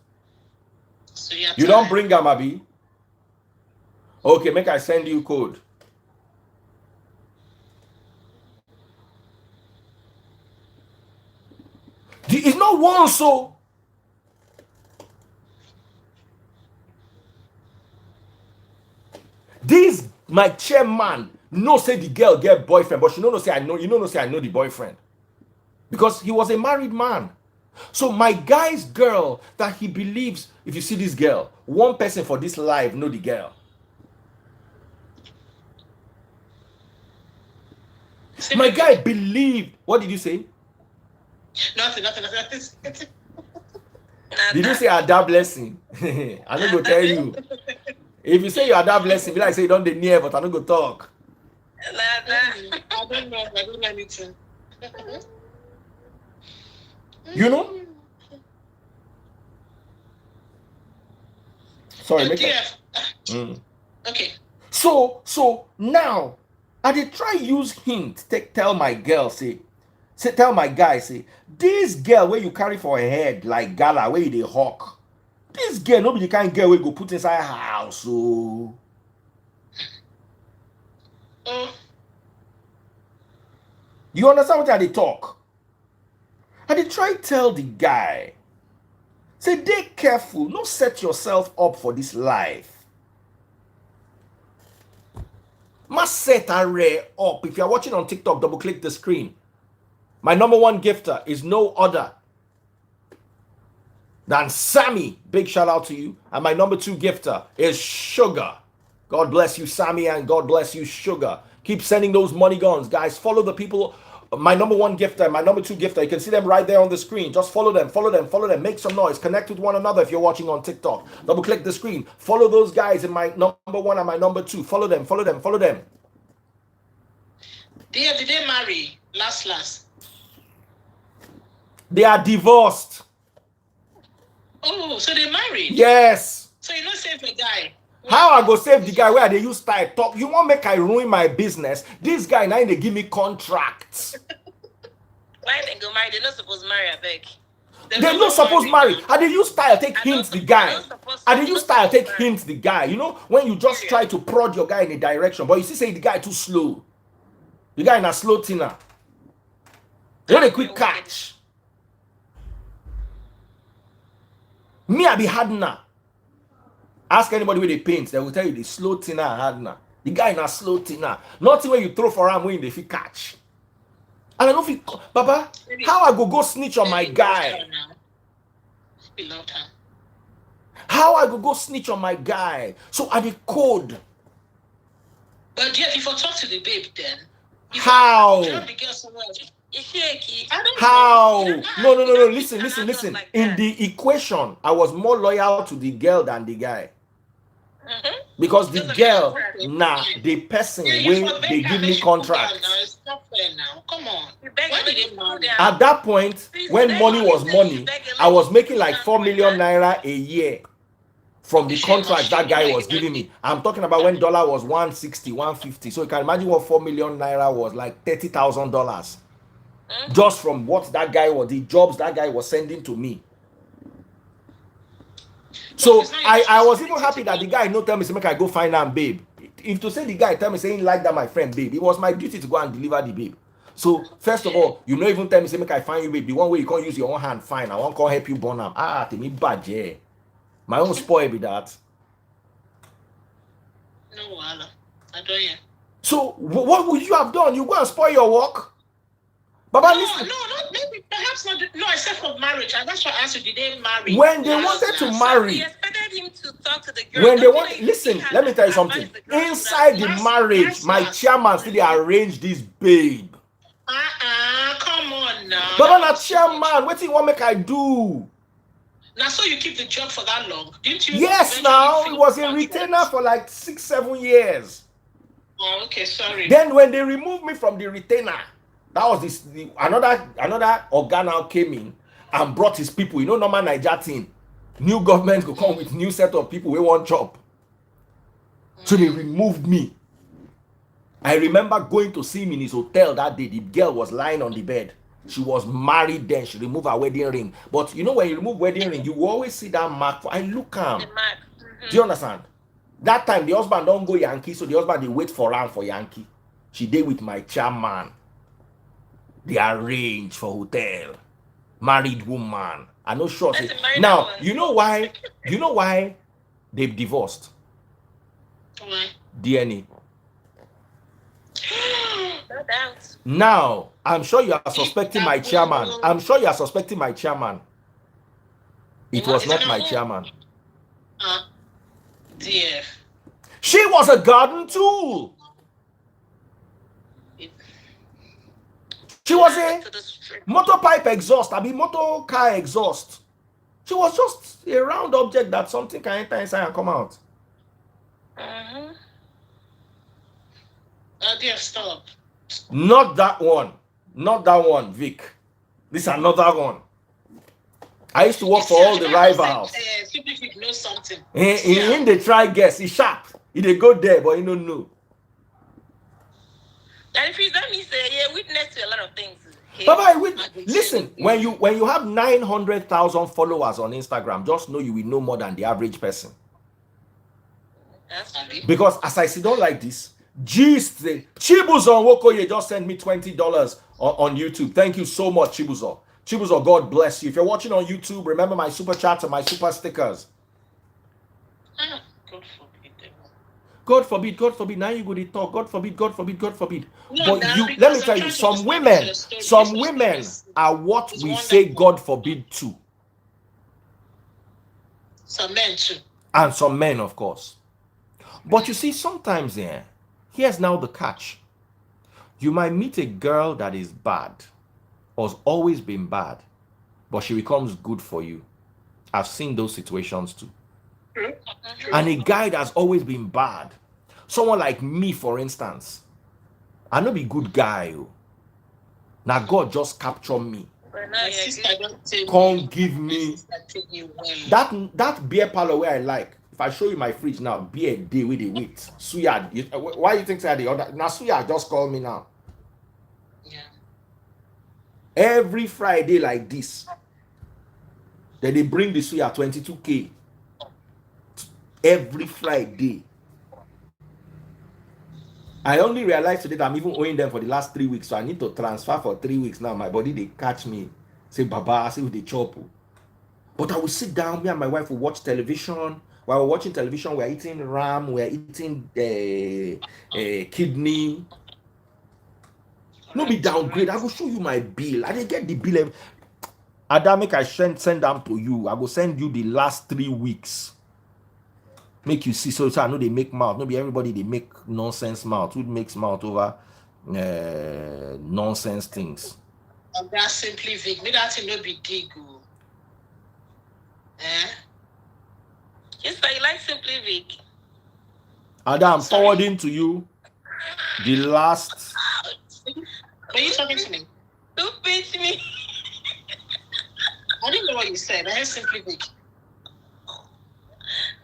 So you don't bring them, Abi. Okay, make I send you code. It's not one, so. This my chairman no say the girl get boyfriend, but she no say I know. You know say I know the boyfriend because he was a married man. So my guy's girl that he believes, if you see this girl, one person for this life know the girl. My guy believed. What did you say? Nothing. Did you say Ada blessing? I don't go tell you. If you say you Ada blessing, be like say you don't dey near, but I don't go talk. I don't know anything. You know? Sorry, make it. Okay. So now I did try use hint. Tell my girl tell my guy say this girl where you carry for her head like gala where you dey hawk. This girl nobody can girl we go put inside her house. So you understand what I dey talk? I did try tell the guy. Say, dey careful. Don't set yourself up for this life. Must set a ray up. If you're watching on TikTok, double click the screen. My number one gifter is no other than Sammy. Big shout out to you. And my number two gifter is Sugar. God bless you, Sammy, and God bless you, Sugar. Keep sending those money guns, guys. Follow the people. My number one gifter, my number two gifter. You can see them right there on the screen. Just follow them. Make some noise. Connect with one another if you're watching on TikTok. Double click the screen. Follow those guys in my number one and my number two. Follow them. Did they marry? Last. They are divorced. Oh, so they married? Yes. So you don't save the guy? How I go save the guy where they use style talk? You want make I ruin my business? This guy now they give me contracts. Why they go marry? They're not supposed to marry, I beg. They're not supposed to marry. I they use style take hints the guy. I they use style take hints the guy. You know when you just try to prod your guy in a direction, but you see say the guy too slow. The guy in a slow tinner. You know the quick catch. Me I be hardener. Ask anybody where they paint, they will tell you the slow tinner and hardener. The guy in a slow tinner. Nothing when you throw for him when they fit catch. And I don't feel, Baba, how I go snitch on my guy? How I go snitch on my guy? So I the code. But yeah, if you talk to the babe then. How? How? No. Listen. In the equation, I was more loyal to the girl than the guy. Because the girl, the person where they give me contract. Come on. At that point, when money was money, I was making like 4 million naira a year from the contract that guy was giving me. I'm talking about when dollar was 160, 150. So you can imagine what 4 million naira was, like $30,000. Just from what that guy was, the jobs that guy was sending to me. So I was even happy that the guy no tell me say make I go find am babe. If to say the guy tell me saying like that my friend babe, it was my duty to go and deliver the babe. So first of all, you know even tell me say make I find you babe. The one way you can't use your own hand, fine. I won't come help you burn am. Tell me bad yeah. My own spoil be that. No, I don't. So what would you have done? You go and spoil your work? Baba, listen. No, maybe perhaps not. No, except for marriage. And that's why I asked you, did they marry? When they wanted to marry, He expected him to talk to the girl. when they want, listen, let me tell you something. Inside the marriage, my chairman still they arranged this babe. Come on now. Baba, na chairman, what do you want make I do? Now, so you keep the job for that long? Didn't you? Yes, now it was a retainer for like 6-7 years. Oh, okay, sorry. Then when they removed me from the retainer, that was another organ now came in and brought his people. You know, normal Niger thing. New government could come with new set of people we want job. So they removed me. I remember going to see him in his hotel that day. The girl was lying on the bed. She was married then. She removed her wedding ring. But you know, when you remove wedding ring, you will always see that mark. I look am. Do you understand? That time the husband don't go Yankee, so the husband they wait for her for Yankee. She did with my chairman. They arrange for hotel. Married woman. I know sure. Now you know why? You know why they've divorced? Why? DNA. No doubt. Now I'm sure you are suspecting my chairman. I'm sure you are suspecting my chairman. It was not my chairman. Dear. She was a garden tool. She was a motor pipe exhaust. I mean, motor car exhaust. She was just a round object that something can enter inside and come out. Dear, stop. Not that one. Not that one, Vic. This is another one. I used to work for all the rivals. People know something. In the try guess, he's sharp. He they go there, but he don't know. And if you don't say, yeah, witness to a lot of things. Baba, listen, when you have 900,000 followers on Instagram, just know you will know more than the average person. That's true. Because as I sit down like this, gist, Chibuzo Wokoye just sent me $20 on YouTube. Thank you so much, Chibuzo. Chibuzo, God bless you. If you're watching on YouTube, remember my super chats and my super stickers. God forbid, God forbid. Now you go to talk. God forbid, God forbid, God forbid. No, but let me tell you, some women are what we say God forbid to. Some men too. And some men, of course. But you see, sometimes here's now the catch. You might meet a girl that is bad, or has always been bad, but she becomes good for you. I've seen those situations too. And a guy that's always been bad, someone like me, for instance, I know be good guy. Now God just capture me. Can't give me that beer parlor where I like. If I show you my fridge now, beer day with the wheat. Suya. Why you think the other? Now Suya just call me now. Yeah. Every Friday like this, then they bring the Suya 22K. Every Friday. I only realized today that I'm even owing them for the last 3 weeks, so I need to transfer for 3 weeks now. My body they catch me, say Baba, say with the chop. But I will sit down. Me and my wife will watch television. While we're watching television, we're eating ram, we're eating kidney. No be downgrade. I will show you my bill. I didn't get the bill. Adamic, I send them to you. I will send you the last 3 weeks. Make you see, so I know they make mouth. Maybe everybody they make nonsense mouth. Who makes mouth over nonsense things? And that's simply Vic. Me that no be dig. Yes, I like Simply Vic. Adam, forwarding to you the last. Are you talking to me? Don't pinch me. I didn't know what you said. I heard Simply Vic.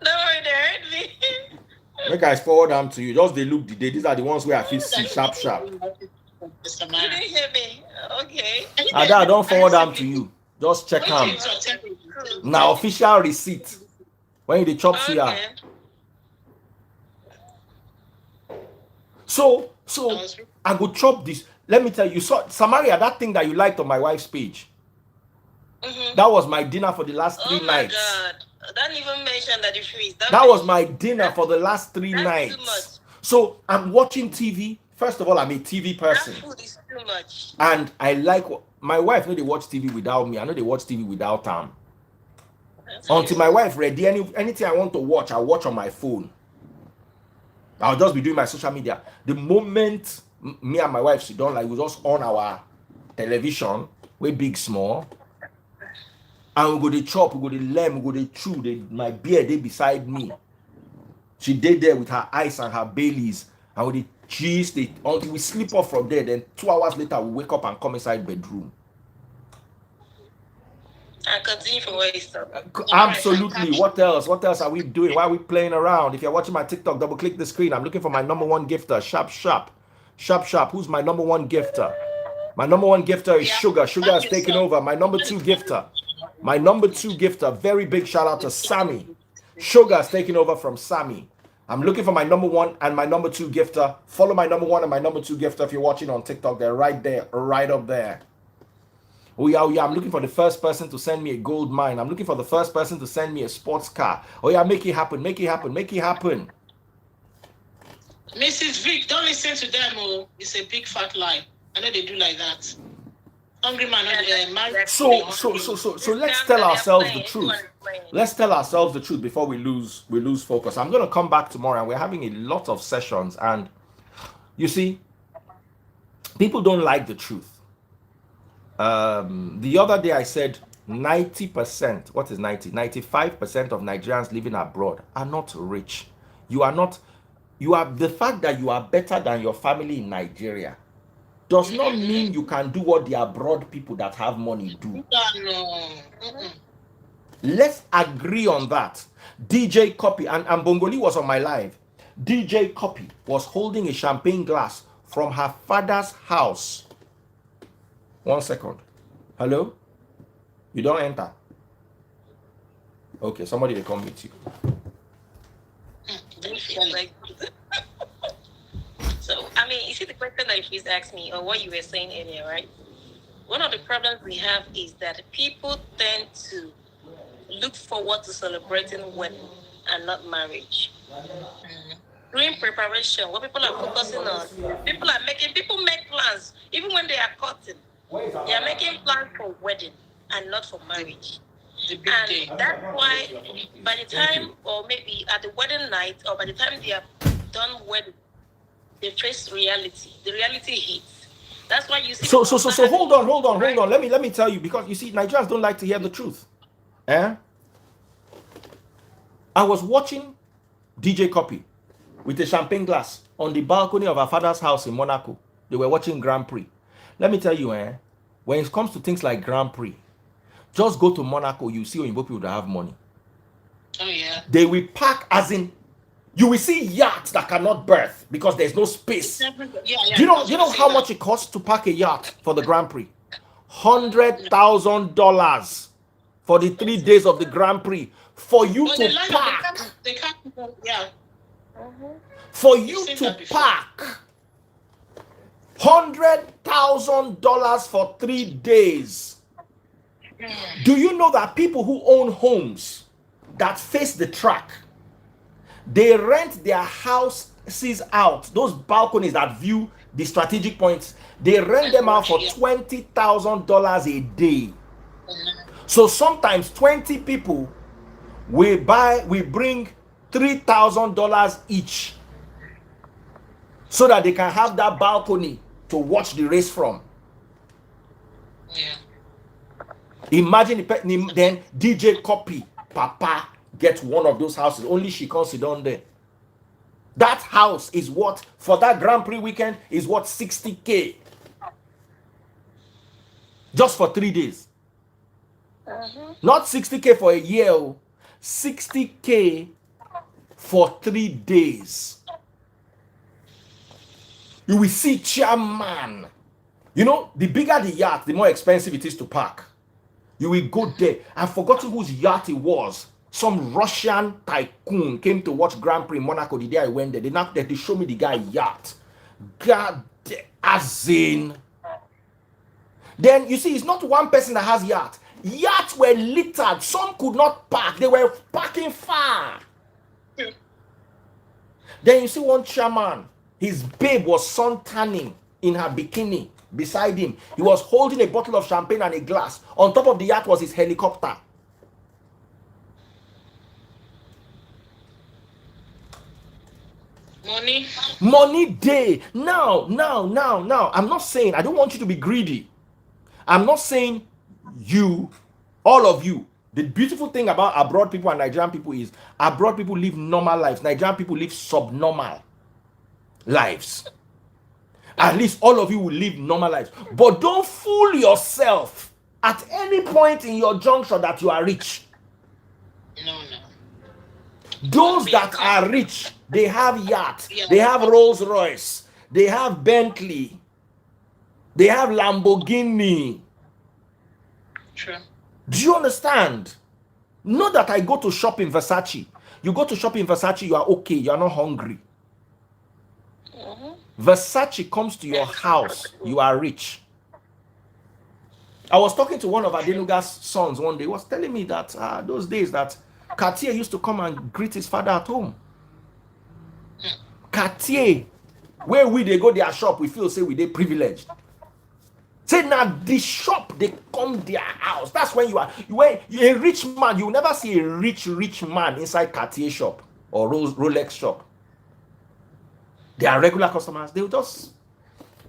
Don't worry, they heard me. Make I forward them to you. Just they look the day. These are the ones where I feel see sharp. You didn't hear me. Okay. Ada, don't forward them to you. Just check them. Now official receipt. When you chop suya. So I go chop this. Let me tell you, so Samaria, that thing that you liked on my wife's page. That was my dinner for the last 3 nights. Oh my God. Don't even mention that the freeze. That was my dinner for the last 3 nights. So I'm watching TV. First of all, I'm a TV That person, food is too much. and I like my wife. Know they watch TV without me. I know they watch TV without them. That's Until good. my wife ready, anything I want to watch, I watch on my phone. I'll just be doing my social media. The moment me and my wife sit down, like we just on our television, we big small, and we go to chop, we go to learn, we go to chew. My beer they beside me. She did there with her ice and her Baileys, and with the cheese. Until we sleep off from there. Then 2 hours later, we wake up and come inside bedroom. And continue from where you stopped. Absolutely. What else? What else are we doing? Why are we playing around? If you're watching my TikTok, double click the screen. I'm looking for my number one gifter. Sharp, sharp. Sharp, sharp. Who's my number one gifter? My number one gifter is Sugar. Sugar has taken over. My number two gifter. My number two gifter. Very big shout out to Sammy. Sugar has taken over from Sammy. I'm looking for my number one and my number two gifter. Follow my number one and my number two gifter if you're watching on TikTok. They're right there, right up there. Oh yeah, I'm looking for the first person to send me a gold mine. I'm looking for the first person to send me a sports car. Oh yeah, make it happen, make it happen, make it happen. Mrs. Vic, don't listen to them. Oh, it's a big fat lie. I know they do like that. Hungry man, married. So let's tell ourselves the truth. Let's tell ourselves the truth before we lose focus. I'm gonna come back tomorrow, and we're having a lot of sessions. And you see, people don't like the truth. The other day I said 90%, what is 90? 95% of Nigerians living abroad are not rich. You are the fact that you are better than your family in Nigeria does not mean you can do what the abroad people that have money do. No. Let's agree on that. DJ Copy and Bongoli was on my live. DJ Copy was holding a champagne glass from her father's house. 1 second. Hello? You don't enter. Okay, somebody will come with you. So, I mean, you see the question that you asked me, or what you were saying earlier, right? One of the problems we have is that people tend to look forward to celebrating wedding and not marriage. During preparation, what people are focusing on, people make plans, even when they are courting. They are making plans for wedding and not for marriage. And that's why by the time, or maybe at the wedding night, or by the time they are done wedding, they face reality. The reality hits. That's why you see. So hold on. Let me tell you, because you see, Nigerians don't like to hear the truth. I was watching DJ Copy with a champagne glass on the balcony of her father's house in Monaco. They were watching Grand Prix. Let me tell you, when it comes to things like Grand Prix, just go to Monaco, you see Oyinbo people that have money. Oh yeah. They will park, as in, you will see yachts that cannot berth because there's no space. Yeah, Do you know how much it costs to park a yacht for the Grand Prix? $100,000 for the 3 days of the Grand Prix for you to park. They can't, yeah. For you to park. $100,000 for 3 days. Do you know that people who own homes that face the track, they rent their houses out, those balconies that view the strategic points, they rent them out for $20,000 a day. So sometimes 20 people will bring $3,000 each so that they can have that balcony to watch the race from. Yeah. Imagine then DJ Copy Papa gets one of those houses. Only she can't sit down there. That house is what, for that Grand Prix weekend, is what, 60K. Just for 3 days. Not 60K for a year. 60K for 3 days. You will see chairman. You know, the bigger the yacht, the more expensive it is to park. You will go there. I've forgotten whose yacht it was. Some Russian tycoon came to watch Grand Prix in Monaco the day I went there. They showed me the guy yacht. God, as in. Then you see, it's not one person that has yacht. Yachts were littered. Some could not park. They were parking far. Then you see one chairman, his babe was sun tanning in her bikini beside him. He was holding a bottle of champagne and a glass. On top of the yacht was his helicopter. Money day. Now. I'm not saying, I don't want you to be greedy. I'm not saying you, all of you. The beautiful thing about abroad people and Nigerian people is abroad people live normal lives. Nigerian people live subnormal lives. At least all of you will live normal lives. But don't fool yourself at any point in your juncture that you are rich. No. Those that are rich, they have yacht, they have Rolls Royce, they have Bentley, they have Lamborghini. True. Do you understand? Not that I go to shop in Versace. You go to shop in Versace, you are okay, you are not hungry. Versace comes to your house, you are rich. I was talking to one of Adenuga's sons one day. He was telling me that those days that Cartier used to come and greet his father at home. Cartier, where we they go their shop, we feel say we they privileged. Say now the shop they come their house. That's when you are a rich man. You will never see a rich man inside Cartier shop or Rolex shop. They are regular customers. They will just,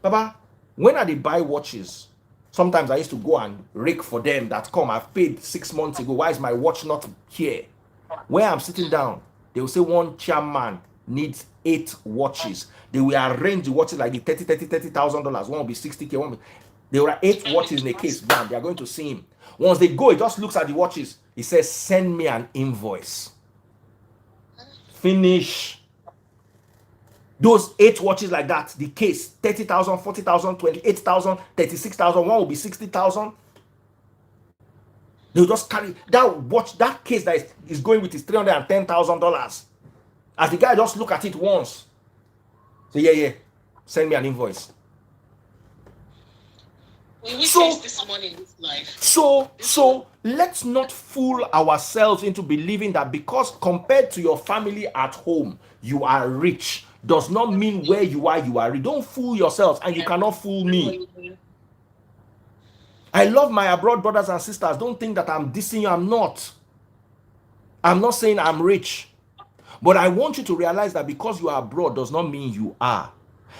Baba, when are they buy watches? Sometimes I used to go and rake for them that come. I've paid 6 months ago. Why is my watch not here? Where I'm sitting down, they will say one chairman needs 8 watches. They will arrange the watches like the $30,000. One will be $60K. One will be, there were 8 watches in a case. Bam, they are going to see him. Once they go, he just looks at the watches. He says, send me an invoice. Finish. Those 8 watches like that, the case, 30,000, 40,000, 28,000, 36,000, one will be 60,000. They'll just carry that watch, that case that is going with is $310,000. As the guy just look at it once, say, yeah, send me an invoice. We face this money in this life. So let's not fool ourselves into believing that because compared to your family at home, you are rich, does not mean where you are rich. Don't fool yourselves, and you cannot fool me. I love my abroad brothers and sisters. Don't think that I'm dissing you. I'm not. I'm not saying I'm rich. But I want you to realize that because you are abroad does not mean you are.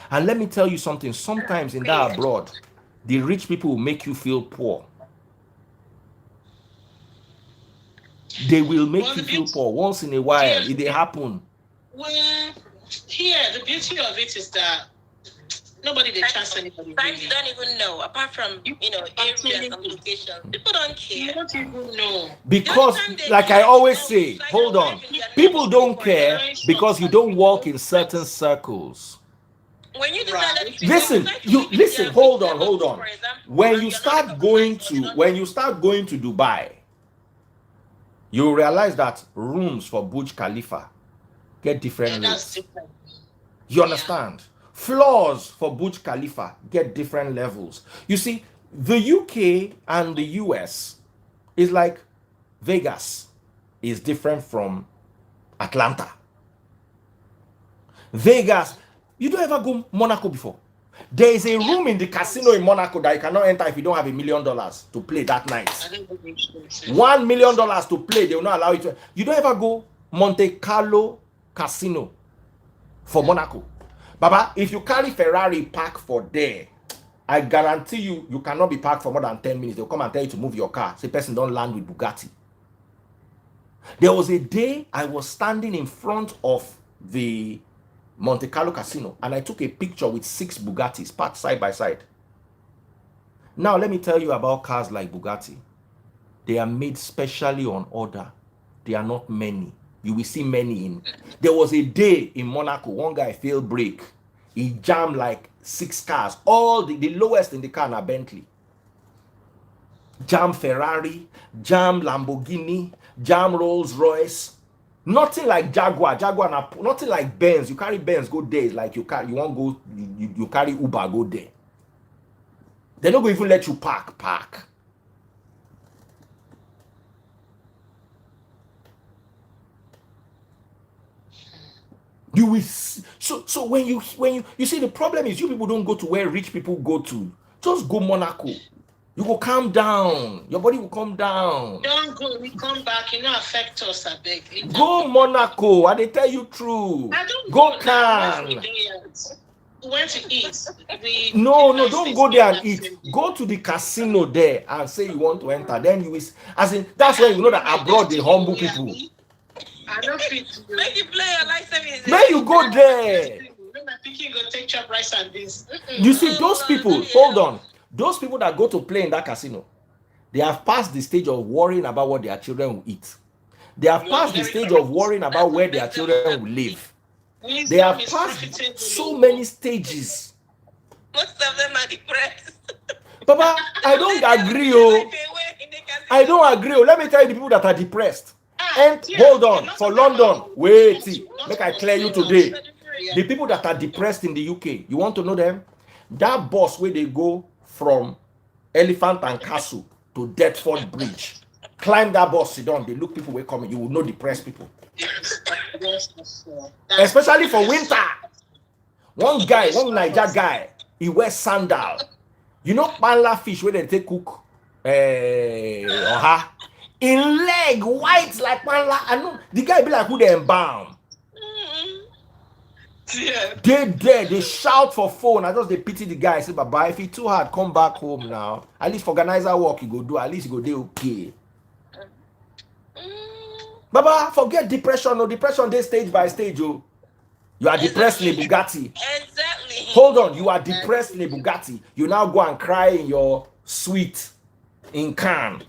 And let me tell you something. Sometimes in that abroad, the rich people will make you feel poor. They will make you feel poor once in a while. It happen. Well, here, the beauty of it is that nobody they trust anybody. Sometimes you don't even know, apart from areas and locations. People don't care. You don't even know. Because, like I always say, hold on. People don't care because you don't walk in certain circles. When you listen, hold on. When you start going to Dubai, you realize that rooms for Burj Khalifa get different rates. You understand? Floors for Burj Khalifa get different levels. You see, the UK and the US is like Vegas is different from Atlanta. Vegas, you don't ever go Monaco before. There is a room in the casino in Monaco that you cannot enter if you don't have $1 million to play that night. $1 million to play, they will not allow you to. You don't ever go Monte Carlo Casino for Monaco. Baba, if you carry Ferrari park for there, I guarantee you cannot be parked for more than 10 minutes. They'll come and tell you to move your car. Say person don't land with Bugatti. There was a day I was standing in front of the Monte Carlo Casino and I took a picture with 6 Bugattis parked side by side. Now let me tell you about cars like Bugatti. They are made specially on order. They are not many. You will see many in. There was a day in Monaco, one guy failed brake. He jammed like 6 cars. All the lowest in the car are Bentley. Jam Ferrari, jam Lamborghini, jam Rolls Royce. Nothing like Jaguar, nothing like Benz. You carry Benz, go there. It's like you won't go, you carry Uber, go there. They're not going to even let you park. You will so when you see, the problem is you people don't go to where rich people go to. Just go Monaco. You will calm down. Your body will calm down. Don't go. We come back. You know, affect us. I beg. Go Monaco. I they tell you true. I don't go go Cannes. We went to eat. No, don't go there and eat. Go to the casino there and say you want to enter. Then you will, as in, that's where you know that abroad they humble people. I don't fit to Make you play your life savings. Then you go there. When I'm thinking, go take chop rice and this. You see, those people, hold on. Those people that go to play in that casino, they have passed the stage of worrying about what their children will eat. They have passed the stage of worrying about where their children will live. They have passed so many stages. Most of them are depressed. Baba, I don't agree. Oh, I don't agree. Oh, let me tell you the people that are depressed. And hold on, for London, wait, make I clear you today. The people that are depressed in the UK, you want to know them? That bus where they go from Elephant and Castle to Deptford Bridge, climb that bus, sit down, they look people were coming, you will know depressed people. Especially for winter. One Niger guy, he wears sandal. You know panla fish where they take cook in leg white like panla. I know the guy be like who they embalm. Yeah. They shout for phone. I just they pity the guy. Say, bye. If he too hard, come back home now. At least for organizer work, you go do. At least you go do okay. Baba, forget depression. No depression, they stage by stage. Oh, you are depressed in a Bugatti. Exactly. Hold on, you are depressed in a Bugatti. You now go and cry in your suite in Cannes.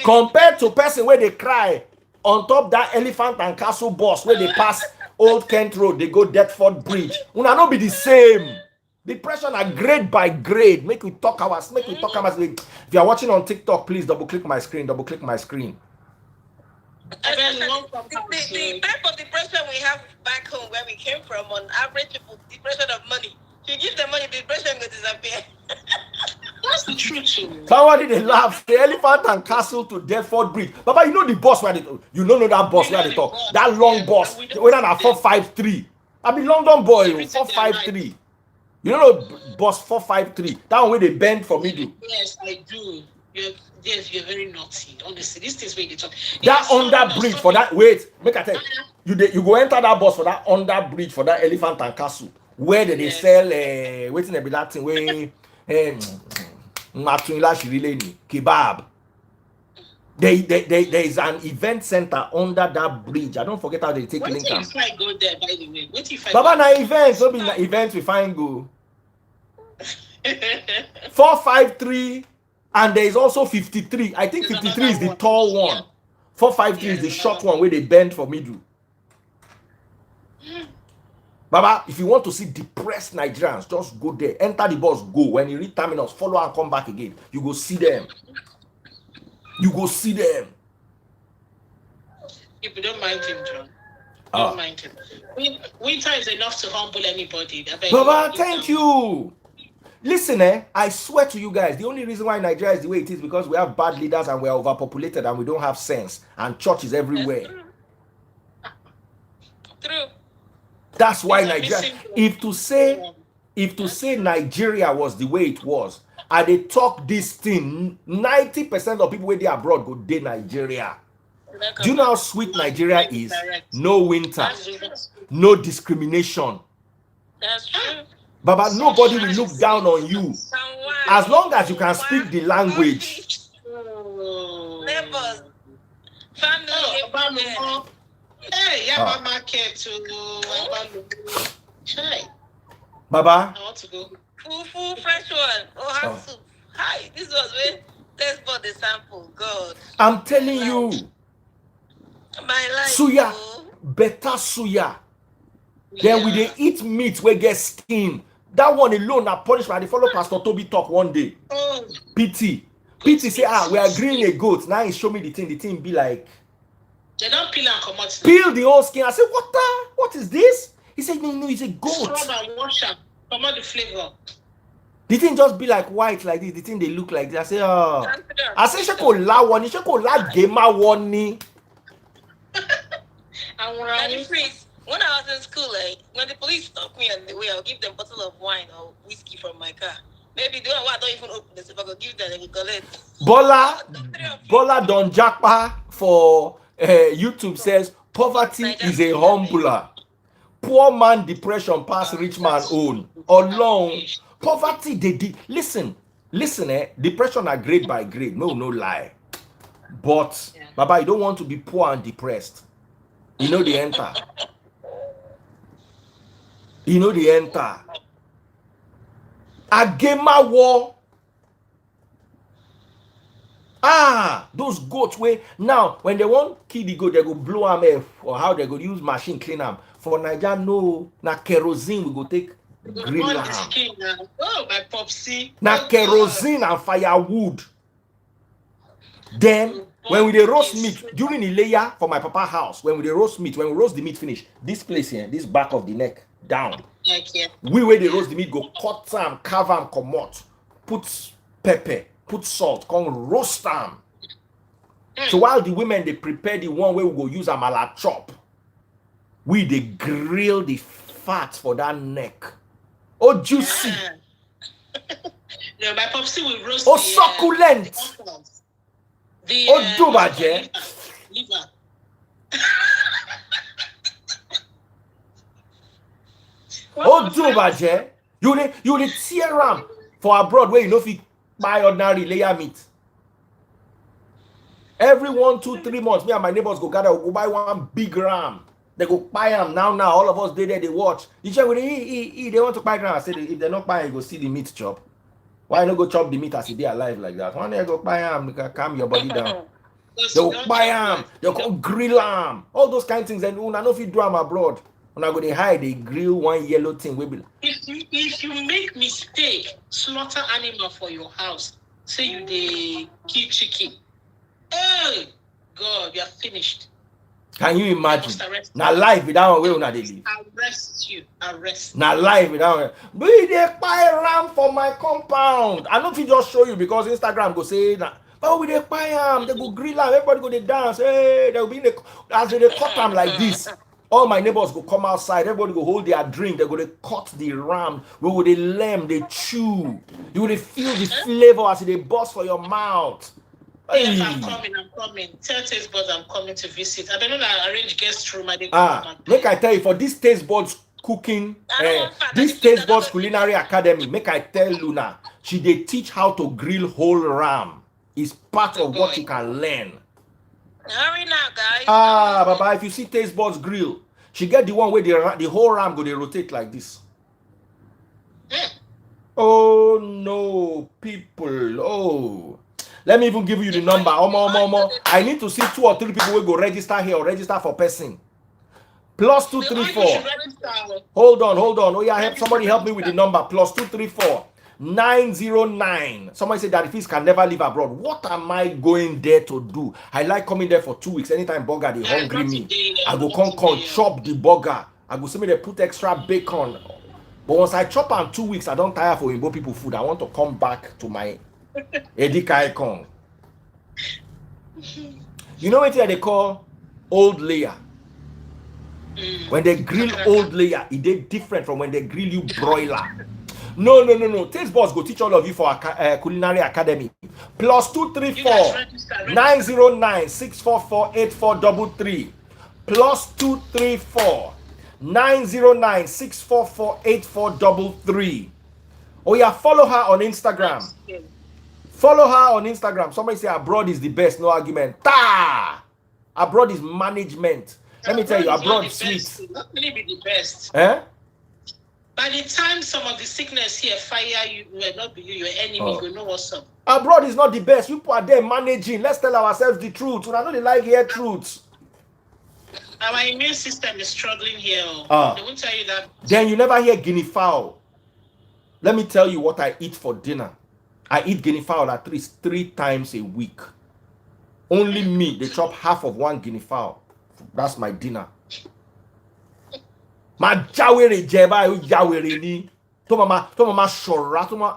Compared to person where they cry on top that Elephant and Castle bus where they pass Old Kent Road, they go Deptford Bridge. Una not be the same. Depression are grade by grade. Make we talk ours. If you are watching on TikTok, please double click my screen. The type of depression we have back home where we came from, on average, people depression of money. If you give them money, the depression will disappear. That's the truth. Somebody they laugh. The Elephant and Castle to Deptford Bridge. Baba, you know the bus where they you don't know that bus where they talk. That long bus. Whether na 453. I be London boy. 453. You don't know bus 453. That one where they bend for middle. Yes, I do. You're very naughty. Honestly, this is where they talk. That under bridge for that. Wait, make I tell you. You go enter that bus for that under bridge for that Elephant and Castle. Where they sell waiting to be that thing where kebab. There is an event center under that bridge. I don't forget how they take Lincoln. What if I go there, by the way? What if I Baba, na events, so be na events we find go. 453, and there is also 53. I think 53 is the tall one. 453 is the short one where they bend for middle. Baba, if you want to see depressed Nigerians, just go there. Enter the bus, go. When you reach terminus, follow and come back again. You go see them. If you don't mind him, John. Don't mind him. Winter is enough to humble anybody. Baba, thank you. Listen, I swear to you guys, the only reason why Nigeria is the way it is because we have bad leaders and we are overpopulated and we don't have sense and churches everywhere. True. That's why Nigeria. If to say Nigeria was the way it was, and they talk this thing, 90% of people where they abroad go to Nigeria. Do you know how sweet Nigeria is? No winter, no discrimination. That's true. Baba, nobody will look down on you as long as you can speak the language. Neighbors, family, hey, yeah, market to Baba. I want to go. Full fresh one. Oh, soup. Hi, this was where test for the sample. God. I'm telling you. My life. Suya, better suya. Then we they eat meat we get skin. That one alone na punishment. They follow Pastor Toby talk one day. PT say, we are grilling a goat. Now he show me the thing. The thing be like, they don't peel and come out. Peel the whole skin. I said, what is this? He said, no, it's a goat. Scrub and wash up. Come out the flavor. The thing just be like white like this. The thing they look like this. I say, I say, sheko la one, sheko la gema one ni. And the phrase, when I was in school, when the police stop me on the way, I'll give them a bottle of wine or whiskey from my car. Maybe the one I don't even open this, if I could give them, they will collect. Bola Don Japa for YouTube says poverty is a humbler. Poor man depression pass rich man own. Alone, poverty listen, depression are grade by grade. No lie. But Baba, you don't want to be poor and depressed. You know the enter. Agema war. Those goats way now when they want kill the goat, they go blow them or how they go use machine clean them. For Nigeria, no, na kerosene we go take grill them. Oh, my popsy. Na kerosene and firewood. Then when we dey roast meat during the layer for my papa house, when we roast the meat finish, this place here, this back of the neck down. We where they roast the meat go cut them, carve them, comot, put pepper, put salt, come roast them. So while the women they prepare the one where we go use amala chop, we they grill the fat for that neck. Oh juicy. No, my popsy will roast. Oh succulent. Oh dubaje. Liver. Oh dubaje. You dey tear ram for abroad where you know if you buy ordinary layer meat. Every 1, 2, 3 months, me and my neighbors go gather, go buy one big ram. They go buy them now. All of us there, they watch. You check with they want to buy ram. I said if they're not buying, you go see the meat chop. Why not go chop the meat as if they alive like that? One day go buy them, you can calm your body down. They will buy them, they go grill them. All those kind of things. And I know if you do them abroad, when I go they hide, they grill one yellow thing. If you make mistake, slaughter animal for your house, say you they kill chicken. Oh God, you are finished. Can you imagine? Now life without way una dey live. Arrest. Now life without. We dey buy ram for my compound. I know if you just show you because Instagram go say that. Oh, we dey buy am. They go grill am. Everybody go dey dance. Hey, they will be in the as they cut am like this. All my neighbors go come outside. Everybody go hold their drink. They go dey cut the ram. We go dey lem, they chew. You will feel the flavor as they burst for your mouth. Yes, I'm coming. Tell taste buds I'm coming to visit. I don't know that I arrange guest room. Make I tell you for this taste buds cooking, this taste buds culinary academy. Make I tell Luna, she they teach how to grill whole ram. It's part of what you can learn. Hurry now, guys. Baba, if you see taste buds grill, she get the one where the whole ram go they rotate like this. Oh no, people! Oh. Let me even give you the number. I need to see 2 or 3 people will go register here or register for person. +234. Hold on. Oh yeah, somebody help me with the number. +234 909. Somebody said that fees can never live abroad. What am I going there to do? I like coming there for 2 weeks. Anytime burger they hungry me, I go come chop the burger. I go see me they put extra bacon. But once I chop on 2 weeks, I don't tire for Igbo people food. I want to come back to my Edika icon. You know what they call old layer? When they grill old layer, it is different from when they grill you broiler. No. Taste Boss go teach all of you for Culinary Academy. +234 909 644 8433. +234 909 644 8433. Oh yeah, follow her on Instagram. Follow her on Instagram. Somebody say abroad is the best, no argument. Abroad is management. Let me tell you, abroad is sweet. Not really be the best. By the time some of the sickness here fire you, will not be you, your enemy, you know what's up. Abroad is not the best. People are there managing. Let's tell ourselves the truth. I know they like hear truths. Our immune system is struggling here. They won't tell you that. Then you never hear guinea fowl. Let me tell you what I eat for dinner. I eat guinea fowl at least 3 times a week. Only me, they chop half of 1 guinea fowl. That's my dinner. Ma jawere jeba yo jawere ni. To mama shora to ma.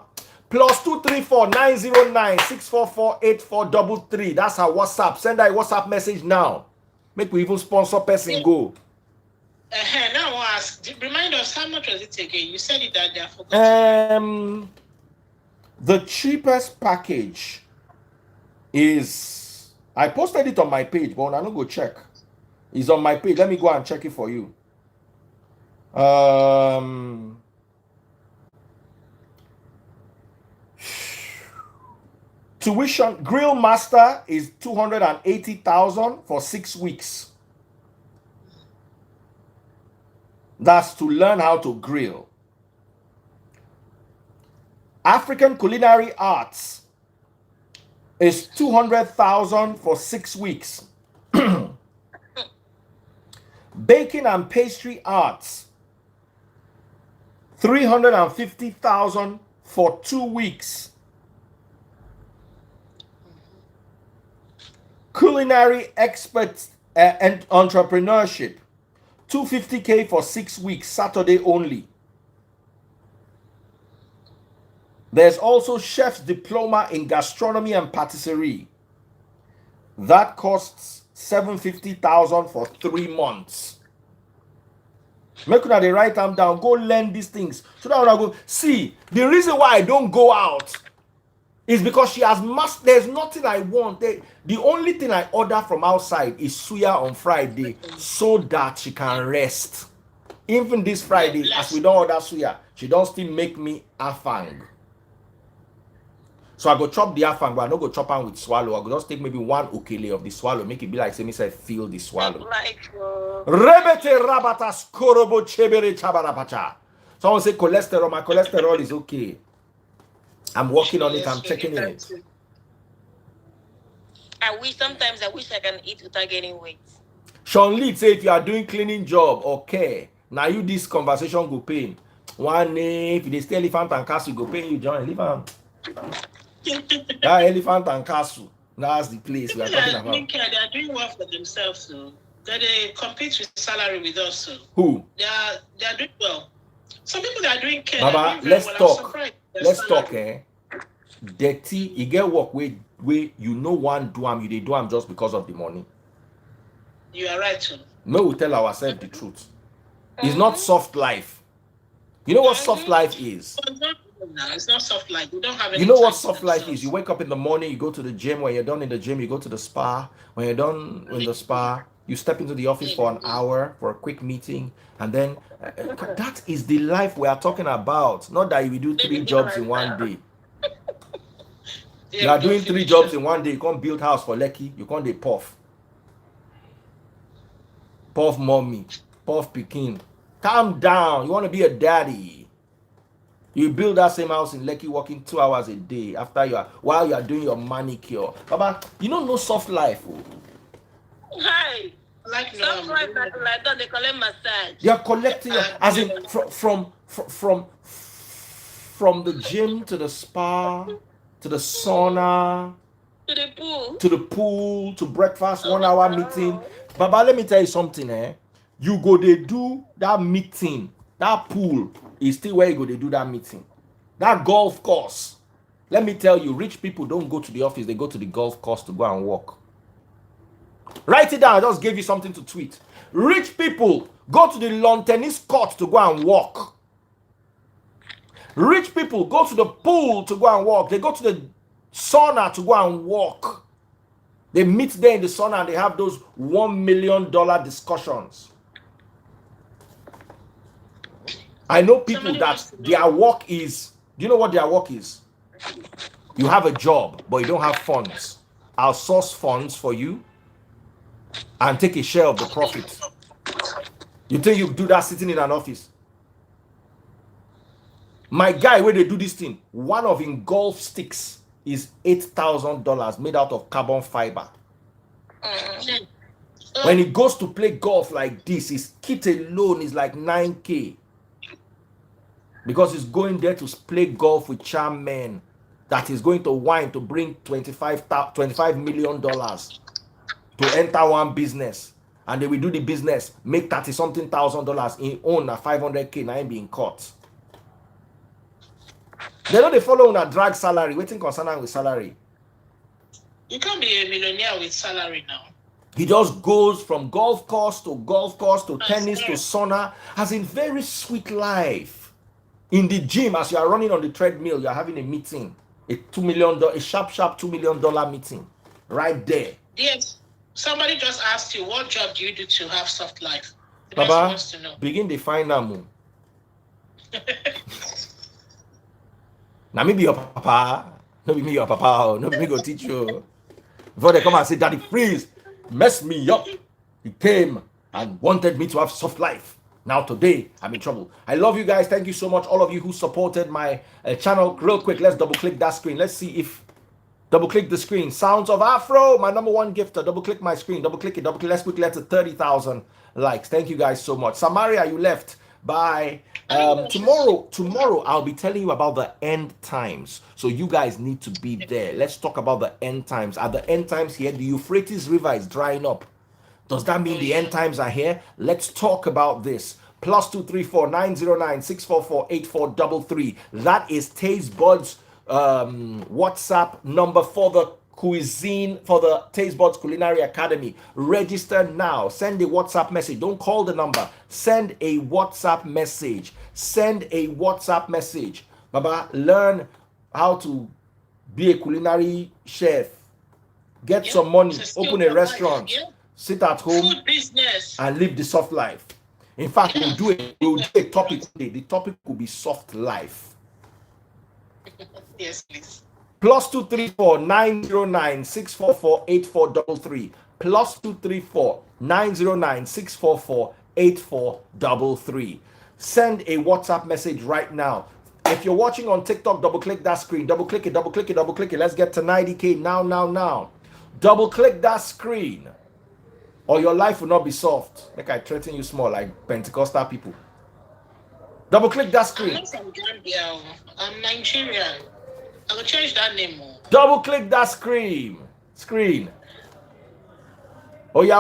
+234 909 644 8433. That's our WhatsApp. Send her a WhatsApp message now. Make we even sponsor person go. Now I ask, remind us, how much was it again? You said it that day, I forgot. The cheapest package is, I posted it on my page, but I'm not go check. It's on my page. Let me go and check it for you. Tuition Grill Master is 280,000 for 6 weeks. That's to learn how to grill. African Culinary Arts is 200,000 for 6 weeks. Baking and Pastry Arts, 350,000 for 2 weeks. Culinary Experts and Entrepreneurship, 250K for 6 weeks, Saturday only. There's also Chef's Diploma in Gastronomy and Patisserie. That costs 750,000 for 3 months. Make sure they write them down. Go learn these things. So that when I go, see, the reason why I don't go out is because she has mastered. There's nothing I want. The only thing I order from outside is suya on Friday so that she can rest. Even this Friday, as we don't order suya, she don't still make me afang. So I go chop the afang, but I don't go chop am with swallow. I go just take maybe 1 okele of the swallow, make it be like say me say feel the swallow. Rebete rabatas korobo chebere chabarapacha. Someone say cholesterol. My cholesterol is okay. I'm working on it. I'm checking it. I wish I can eat without gaining weight. Sean Lee say if you are doing cleaning job, okay. Now you this conversation go pain. One day if they stay elephant and castle go pay you join elephant. That elephant and castle. That's the place we are talking about. They are doing well for themselves, so they compete with salary with us. So. Who? They are doing well. Some people that are doing care. Baba, let's talk. Let's talk, dirty, you get work where you know one do am, you they do am just because of the money. You are right too. No, we tell ourselves the truth. It's not soft life. You know what soft life is? No, it's not soft life. You don't have any. You know what soft life is? You wake up in the morning, you go to the gym. When you're done in the gym, you go to the spa. When you're done in the spa, you step into the office for an hour for a quick meeting, and then that is the life we are talking about. Not that you do 3 jobs in one day. You are doing 3 jobs in one day. You can't build house for Lekki. You can't dey puff. Puff mommy. Puff Pekin. Calm down. You want to be a daddy. You build that same house in Lekki working 2 hours a day while you are doing your manicure. Baba, you don't know soft life. Hi. Like soft life like that, they collect massage. You're collecting as in from the gym to the spa to the sauna to the pool to breakfast, 1 hour meeting. Baba, let me tell you something, you go they do that meeting, that pool is still where you go they do that meeting. That golf course, let me tell you, rich people don't go to the office, they go to the golf course to go and walk. Write it down. I just gave you something to tweet. Rich people go to the lawn tennis court to go and walk. Rich people go to the pool to go and walk. They go to the sauna to go and walk. They meet there in the sauna and they have those $1 million discussions. I know people that their work is, do you know what their work is? You have a job, but you don't have funds. I'll source funds for you and take a share of the profit. You think you do that sitting in an office? My guy, where they do this thing, one of his golf sticks is $8,000 made out of carbon fiber. When he goes to play golf like this, his kit alone is like $9K. Because he's going there to play golf with charm men that is going to wine to bring $25 million to enter one business. And they will do the business, make $30-something thousand, in own a $500K, now being caught. They know they follow on a drag salary, waiting concerned with salary. You can't be a millionaire with salary now. He just goes from golf course to tennis to Fair. sauna, has a very sweet life. In the gym, as you are running on the treadmill, you are having a meeting, a $2 million, a sharp $2 million meeting, right there. Yes. Somebody just asked you, what job do you do to have soft life? The person Baba, wants to know. begin the find am. Now me be your papa, no be me your papa, no be me go teach you. Before they come and say, Daddy, freeze, mess me up. He came and wanted me to have soft life. Now today, I'm in trouble. I love you guys. Thank you so much, all of you who supported my channel. Real quick, let's double click that screen. Let's see if double click the screen. Sounds of Afro, my #1 gifter. Double click my screen. Double click it. Double click. Let's quickly let to 30,000 likes. Thank you guys so much. Samaria, you left. Bye. Tomorrow I'll be telling you about the end times. So you guys need to be there. Let's talk about the end times. At the end times here, the Euphrates River is drying up. Does that mean the end times are here? Let's talk about this. +234 909 644 8433. That is Taste Buds WhatsApp number for the cuisine, for the Taste Buds Culinary Academy. Register now. Send a WhatsApp message. Don't call the number. Send a WhatsApp message. Send a WhatsApp message. Baba, learn how to be a culinary chef. Get some money. Open a restaurant. Sit at home. Food business. And live the soft life. In fact, we'll do a topic today. The topic will be soft life. Yes, please. +234 909 644 8433. +234 909 644 8433. Send a WhatsApp message right now. If you're watching on TikTok, double click that screen. Double click it, double click it, double click it. Let's get to 90K now. Double click that screen, or your life will not be soft. Like I threaten you small, like Pentecostal people. Double click that I'm screen. not from Gambia. I'm Nigerian. I will change that name. Double click that screen. Oh yeah.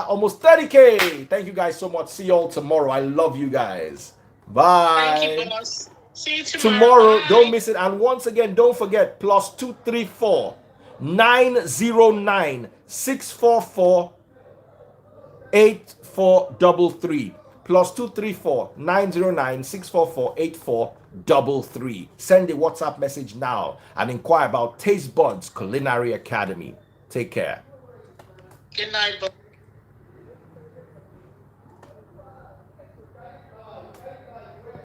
Almost 30K. Thank you guys so much. See you all tomorrow. I love you guys. Bye. Thank you, boss. See you Tomorrow. Bye. Don't miss it. And once again, don't forget +234 909 644 8433. +234 909 644 8433. Send a WhatsApp message now and inquire about Taste Buds Culinary Academy. Take care. Good night, boss.